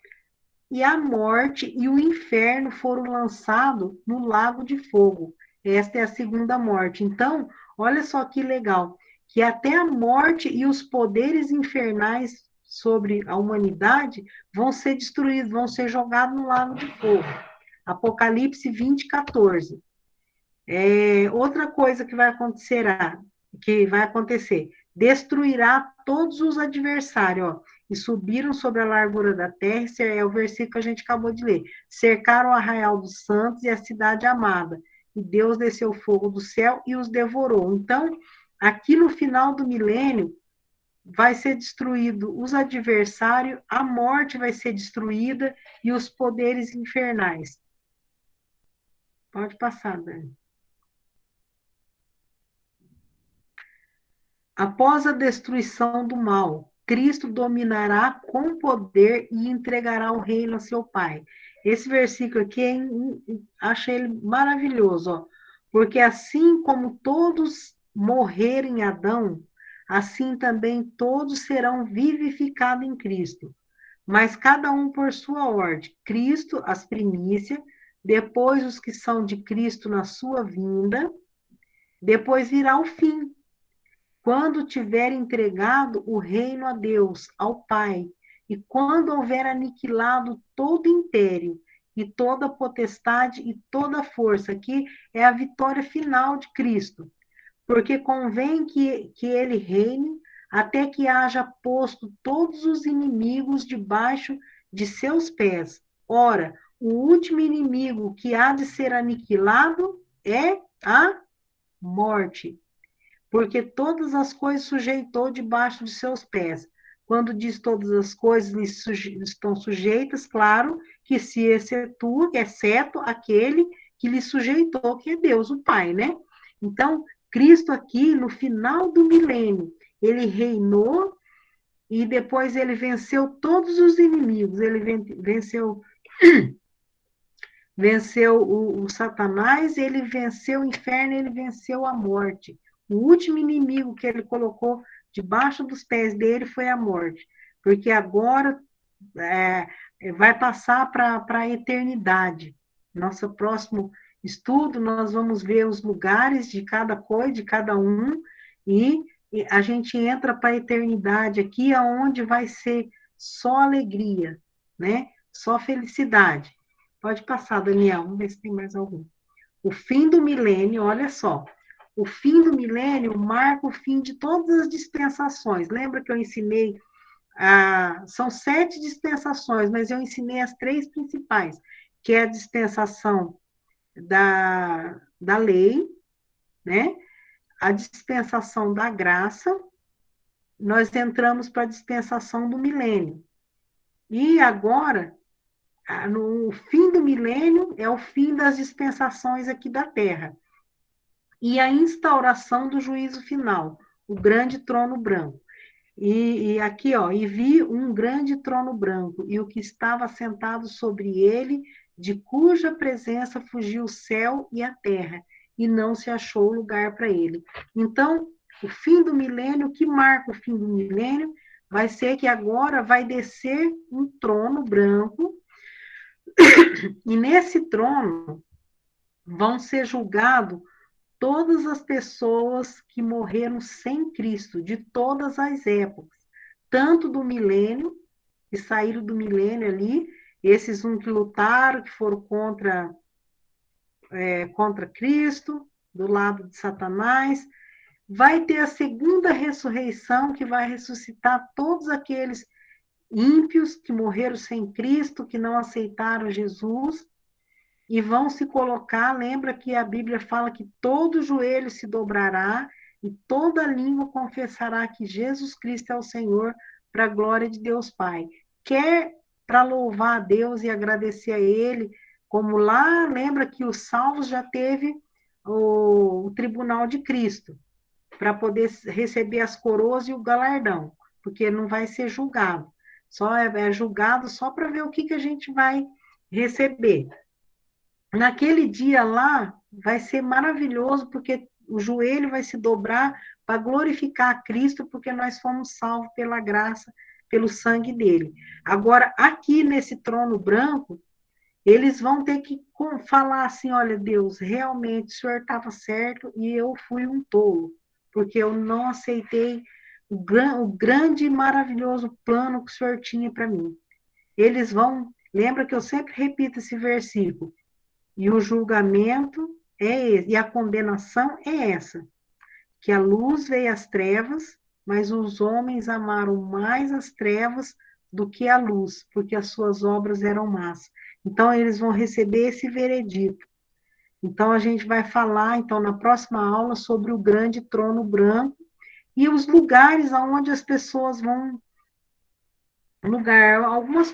E a morte e o inferno foram lançados no lago de fogo. Esta é a segunda morte. Então, olha só que legal, que até a morte e os poderes infernais sobre a humanidade vão ser destruídos, vão ser jogados no lago de fogo. Apocalipse 20, 14. Outra coisa que vai acontecer, destruirá todos os adversários, ó, e subiram sobre a largura da terra, esse é o versículo que a gente acabou de ler, cercaram o arraial dos santos e a cidade amada, e Deus desceu fogo do céu e os devorou. Então, aqui no final do milênio, vai ser destruído os adversários, a morte vai ser destruída e os poderes infernais. Pode passar, Dani. Após a destruição do mal, Cristo dominará com poder e entregará o reino a seu Pai. Esse versículo aqui, achei ele maravilhoso, ó, porque assim como todos morreram em Adão, assim também todos serão vivificados em Cristo, mas cada um por sua ordem. Cristo, as primícias, depois os que são de Cristo na sua vinda, depois virá o fim quando tiver entregado o reino a Deus, ao Pai, e quando houver aniquilado todo império e toda potestade e toda força, que é a vitória final de Cristo, porque convém que ele reine até que haja posto todos os inimigos debaixo de seus pés. Ora, o último inimigo que há de ser aniquilado é a morte, porque todas as coisas sujeitou debaixo de seus pés. Quando diz todas as coisas estão sujeitas, claro que se excetua, exceto aquele que lhe sujeitou, que é Deus, o Pai, né? Então, Cristo aqui, no final do milênio, ele reinou e depois ele venceu todos os inimigos. Ele venceu o Satanás, ele venceu o inferno, ele venceu a morte. O último inimigo que ele colocou debaixo dos pés dele foi a morte, porque agora vai passar para a eternidade. Nosso próximo estudo, nós vamos ver os lugares de cada coisa, de cada um, e a gente entra para a eternidade aqui, aonde vai ser só alegria, né? Só felicidade. Pode passar, Daniel, vamos ver se tem mais algum. O fim do milênio, olha só. O fim do milênio marca o fim de todas as dispensações. Lembra que eu ensinei? São 7 dispensações, mas eu ensinei as 3 principais, que é a dispensação da lei, né? A dispensação da graça. Nós entramos para a dispensação do milênio. E agora, no fim do milênio, é o fim das dispensações aqui da Terra. E a instauração do juízo final, o grande trono branco. E aqui, ó, e vi um grande trono branco, e o que estava sentado sobre ele, de cuja presença fugiu o céu e a terra, e não se achou lugar para ele. Então, o fim do milênio, o que marca o fim do milênio, vai ser que agora vai descer um trono branco, e nesse trono vão ser julgados todas as pessoas que morreram sem Cristo, de todas as épocas, tanto do milênio, que saíram do milênio ali, esses que lutaram, que foram contra Cristo, do lado de Satanás. Vai ter a segunda ressurreição, que vai ressuscitar todos aqueles ímpios que morreram sem Cristo, que não aceitaram Jesus, e vão se colocar, lembra que a Bíblia fala que todo joelho se dobrará e toda língua confessará que Jesus Cristo é o Senhor, para a glória de Deus Pai. Quer para louvar a Deus e agradecer a Ele, como lá, lembra que os salvos já teve o tribunal de Cristo, para poder receber as coroas e o galardão, porque não vai ser julgado, só é julgado só para ver o que a gente vai receber. Naquele dia lá, vai ser maravilhoso, porque o joelho vai se dobrar para glorificar a Cristo, porque nós fomos salvos pela graça, pelo sangue dele. Agora, aqui nesse trono branco, eles vão ter que falar assim: olha, Deus, realmente o Senhor estava certo e eu fui um tolo, porque eu não aceitei o grande e maravilhoso plano que o Senhor tinha para mim. Eles vão, lembra que eu sempre repito esse versículo, e o julgamento é esse, e a condenação é essa, que a luz veio às trevas, mas os homens amaram mais as trevas do que a luz, porque as suas obras eram más. Então, eles vão receber esse veredito. Então, a gente vai falar, então, na próxima aula, sobre o grande trono branco e os lugares aonde as pessoas vão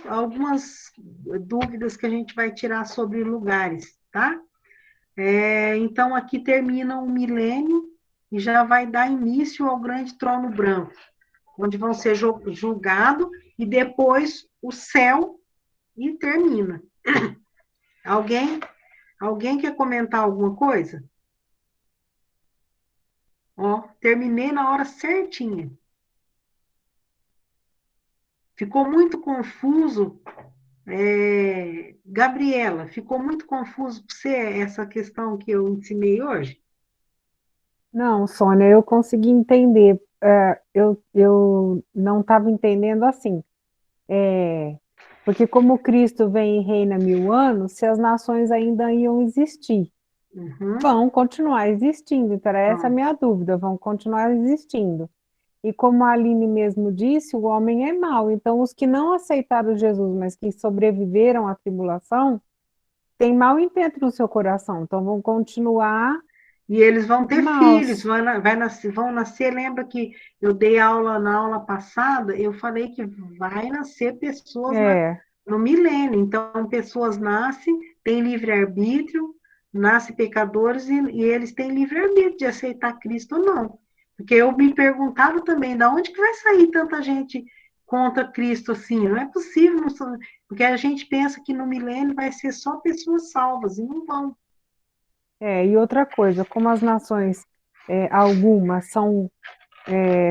algumas dúvidas que a gente vai tirar sobre lugares, tá? Então, aqui termina o milênio e já vai dar início ao grande trono branco, onde vão ser julgados, e depois o céu, e termina. Alguém quer comentar alguma coisa? Ó, terminei na hora certinha. Ficou muito confuso, Gabriela, ficou muito confuso para você essa questão que eu ensinei hoje? Não, Sônia, eu consegui entender. Eu não estava entendendo assim. Porque como Cristo vem e reina 1000 anos, se as nações ainda iam existir, Uhum. vão continuar existindo. Então, essa é a minha dúvida, vão continuar existindo. E como a Aline mesmo disse, o homem é mau. Então, os que não aceitaram Jesus, mas que sobreviveram à tribulação, têm mau intento no seu coração. Então, vão continuar E eles vão ter maus. filhos, vão nascer. Lembra que eu dei aula na aula passada? Eu falei que vai nascer pessoas no milênio. Então, pessoas nascem, têm livre-arbítrio, nascem pecadores e eles têm livre-arbítrio de aceitar Cristo ou não. Porque eu me perguntava também, da onde que vai sair tanta gente contra Cristo assim? Não é possível, porque a gente pensa que no milênio vai ser só pessoas salvas, e não vão. E outra coisa, como as nações, algumas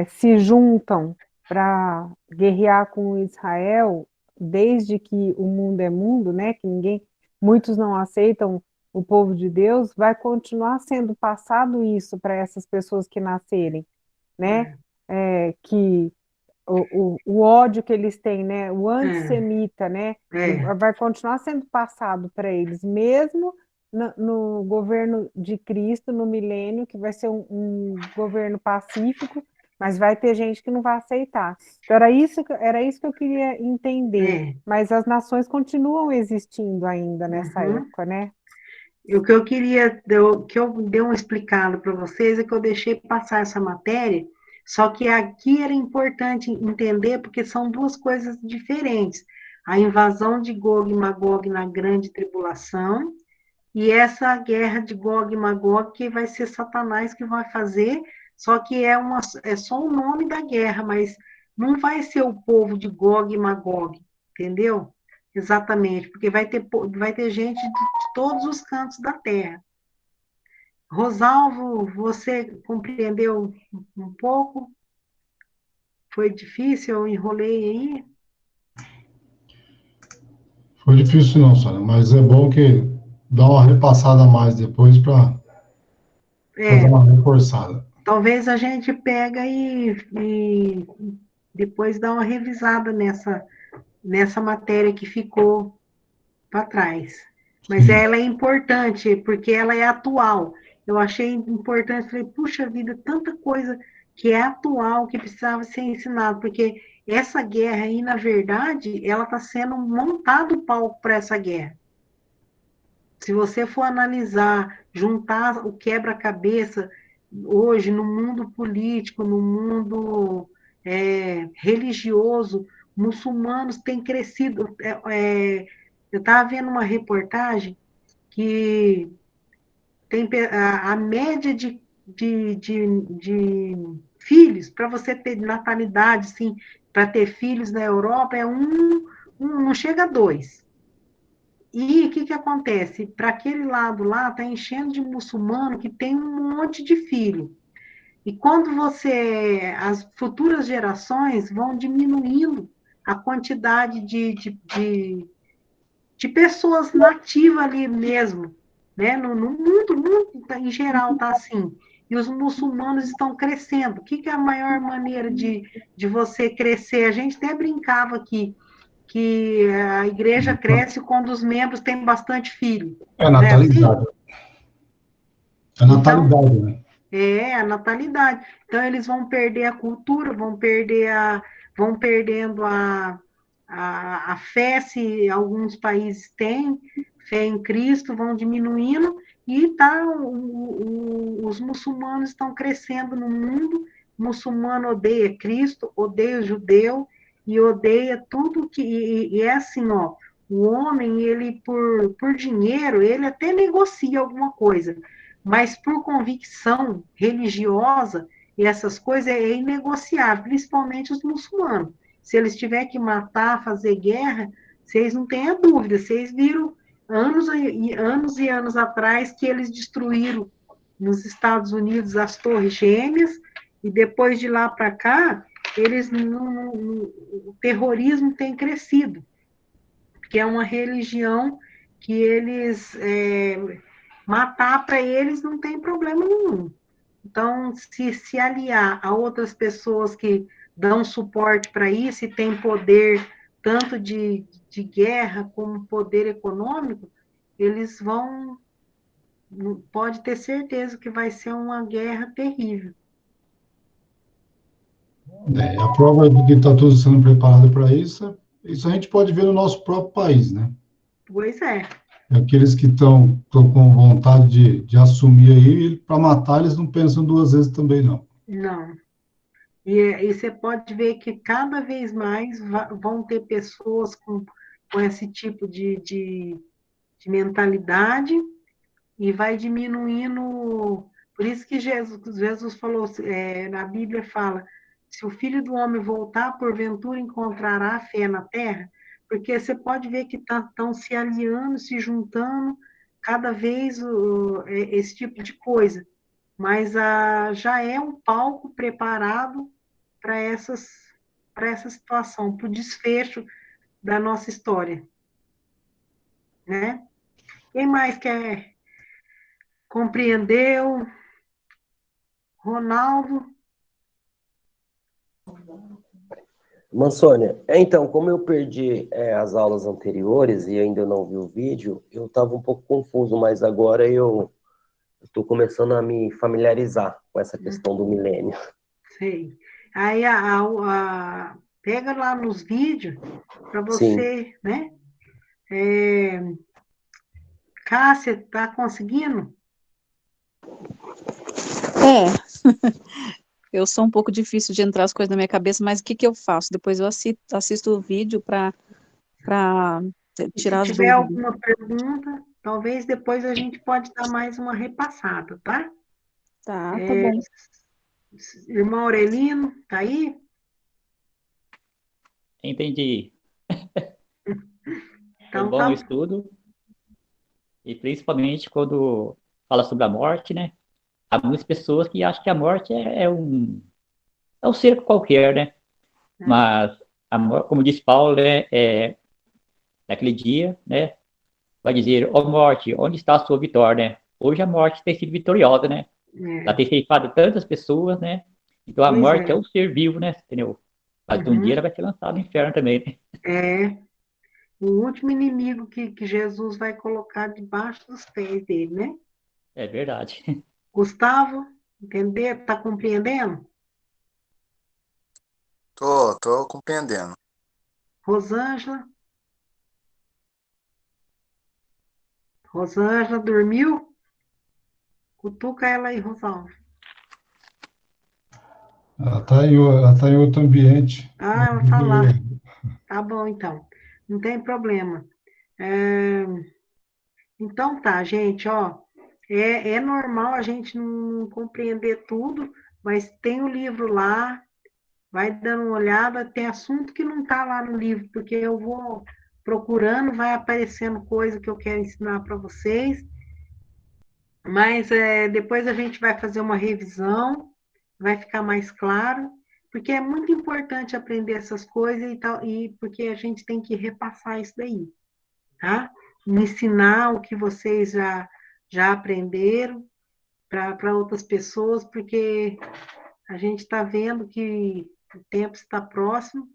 se juntam para guerrear com Israel, desde que o mundo é mundo, né, que muitos não aceitam o povo de Deus, vai continuar sendo passado isso para essas pessoas que nascerem, né, que o ódio que eles têm, né, o antissemita, né, vai continuar sendo passado para eles, mesmo no governo de Cristo, no milênio, que vai ser um governo pacífico, mas vai ter gente que não vai aceitar. Então, era isso que eu queria entender. Mas as nações continuam existindo ainda nessa época, né? E o que eu queria, que eu dei um explicado para vocês, é que eu deixei passar essa matéria, só que aqui era importante entender, porque são duas coisas diferentes. A invasão de Gog e Magog na grande tribulação, e essa guerra de Gog e Magog, que vai ser Satanás que vai fazer, só que é só o nome da guerra, mas não vai ser o povo de Gog e Magog, entendeu? exatamente, porque vai ter gente de todos os cantos da Terra. Rosalvo, você compreendeu um pouco? Foi difícil? Eu enrolei aí? Foi difícil não, Sônia, mas é bom que dá uma repassada a mais depois para dar É, uma reforçada. talvez a gente pega e depois dá uma revisada nessa matéria que ficou para trás. Mas Sim. ela é importante, porque ela é atual. Eu achei importante, falei, puxa vida, tanta coisa que é atual, que precisava ser ensinado, porque essa guerra aí, na verdade, ela está sendo montado o palco para essa guerra. Se você for analisar, juntar o quebra-cabeça hoje no mundo político, no mundo religioso, muçulmanos têm crescido. Eu estava vendo uma reportagem que tem a média de filhos, para você ter natalidade, sim, para ter filhos na Europa, não chega a dois. E o que acontece? Para aquele lado lá, está enchendo de muçulmano que tem um monte de filho. E quando as futuras gerações vão diminuindo a quantidade de pessoas nativas ali mesmo, né? No mundo em geral está assim. E os muçulmanos estão crescendo. O que é a maior maneira de você crescer? A gente até brincava aqui que a igreja cresce quando os membros têm bastante filho. É Não é assim? natalidade. É Então, natalidade, né? é a natalidade. Então, eles vão perder a cultura, vão perdendo a fé, se alguns países têm fé em Cristo, vão diminuindo, e os muçulmanos estão crescendo no mundo. O muçulmano odeia Cristo, odeia o judeu, e odeia tudo que. E é assim, ó, o homem, ele, por dinheiro, ele até negocia alguma coisa, mas por convicção religiosa, e essas coisas é inegociável, principalmente os muçulmanos. Se eles tiverem que matar, fazer guerra, vocês não tenham dúvida, vocês viram anos e anos atrás que eles destruíram nos Estados Unidos as Torres Gêmeas, e depois de lá para cá, o terrorismo tem crescido, que é uma religião que eles matar para eles não tem problema nenhum. Então, se aliar a outras pessoas que dão suporte para isso e têm poder tanto de guerra como poder econômico, eles vão, pode ter certeza que vai ser uma guerra terrível. A prova de que está tudo sendo preparado para isso a gente pode ver no nosso próprio país, né? Pois é. Aqueles que estão com vontade de assumir aí, para matar, eles não pensam duas vezes também, não. Não. E você pode ver que cada vez mais vão ter pessoas com esse tipo de mentalidade, e vai diminuindo. Por isso que Jesus falou, na Bíblia fala, se o Filho do Homem voltar, porventura encontrará fé na terra, porque você pode ver que estão se aliando, se juntando, cada vez esse tipo de coisa. Mas já é um palco preparado para essa situação, para o desfecho da nossa história, né? Quem mais compreendeu? Ronaldo? Mansônia, então, como eu perdi as aulas anteriores e ainda não vi o vídeo, eu estava um pouco confuso, mas agora eu estou começando a me familiarizar com essa questão do milênio. Sei. Aí pega lá nos vídeos para Sim. você, né? Cássia, tá conseguindo? Eu sou um pouco difícil de entrar as coisas na minha cabeça, mas o que que eu faço? Depois eu assisto o vídeo para E se tirar as tiver dúvidas. alguma pergunta, talvez depois a gente pode dar mais uma repassada, tá? Tá bom. Irmão Aurelino, tá aí? Entendi. Foi Então bom o tá. estudo, e principalmente quando fala sobre a morte, né? Há muitas pessoas que acham que a morte é um ser qualquer, né? Mas, como disse Paulo, né, naquele dia, né? Vai dizer, ó morte, onde está a sua vitória, né? Hoje a morte tem sido vitoriosa, né? Ela É, tem ceifado tantas pessoas, né? Então a pois morte é é. um ser vivo, né? Entendeu? Mas um dia ela Uhum. vai ser lançada no inferno também, né? É o último inimigo que Jesus vai colocar debaixo dos pés dele, né? É verdade. Gustavo, entender? Tá compreendendo? Tô compreendendo. Rosângela? Rosângela dormiu? Cutuca ela aí, Rosângela. Ela tá em outro ambiente. Ah, ela tá lá. Tá bom, então. Não tem problema. É, Então tá, gente, ó. É normal a gente não compreender tudo, mas tem o livro lá, vai dando uma olhada, tem assunto que não tá lá no livro, porque eu vou procurando, vai aparecendo coisa que eu quero ensinar para vocês, mas depois a gente vai fazer uma revisão, vai ficar mais claro, porque é muito importante aprender essas coisas e tal, e porque a gente tem que repassar isso daí, tá? Ensinar o que vocês já aprenderam para outras pessoas, porque a gente está vendo que o tempo está próximo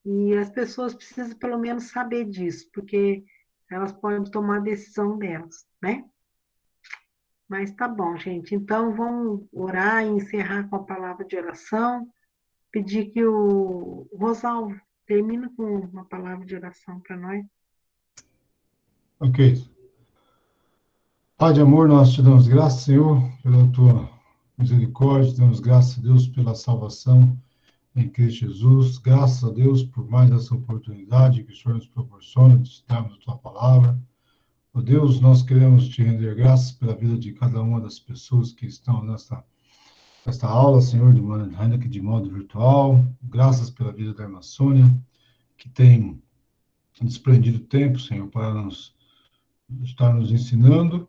e as pessoas precisam pelo menos saber disso, porque elas podem tomar a decisão delas, né? Mas tá bom, gente. Então vamos orar e encerrar com a palavra de oração. Pedir que o Rosalvo termine com uma palavra de oração para nós. Ok. Pai de amor, nós te damos graças, Senhor, pela tua misericórdia, damos graças a Deus pela salvação em Cristo Jesus. Graças a Deus por mais essa oportunidade que o Senhor nos proporciona de estudarmos a tua palavra. Ó Deus, nós queremos te render graças pela vida de cada uma das pessoas que estão nesta aula, Senhor, ainda que de modo virtual. Graças pela vida da irmã Sônia, que tem desprendido tempo, Senhor, para estar nos ensinando.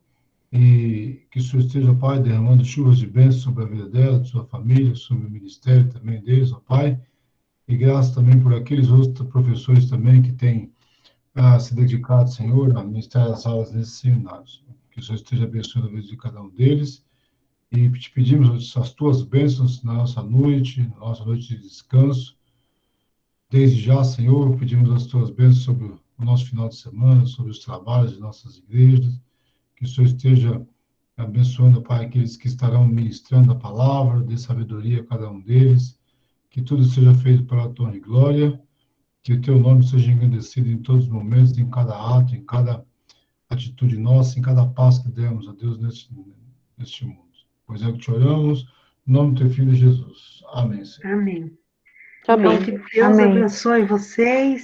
E que o Senhor esteja, Pai, derramando chuvas de bênçãos sobre a vida dela, de sua família, sobre o ministério também deles, ó Pai. E graças também por aqueles outros professores também que têm se dedicado, Senhor, a ministrar as aulas nesses seminários. Que o Senhor esteja abençoando a vida de cada um deles. E te pedimos as tuas bênçãos na nossa noite de descanso. Desde já, Senhor, pedimos as tuas bênçãos sobre o nosso final de semana, sobre os trabalhos de nossas igrejas. Que o Senhor esteja abençoando, Pai, aqueles que estarão ministrando a palavra, dê sabedoria a cada um deles. Que tudo seja feito para a tua glória. Que o teu nome seja engrandecido em todos os momentos, em cada ato, em cada atitude nossa, em cada passo que demos a Deus neste mundo. Pois é que te oramos, em nome do teu filho Jesus. Amém, Senhor. Amém. Amém. Então, que Deus Amém. abençoe vocês.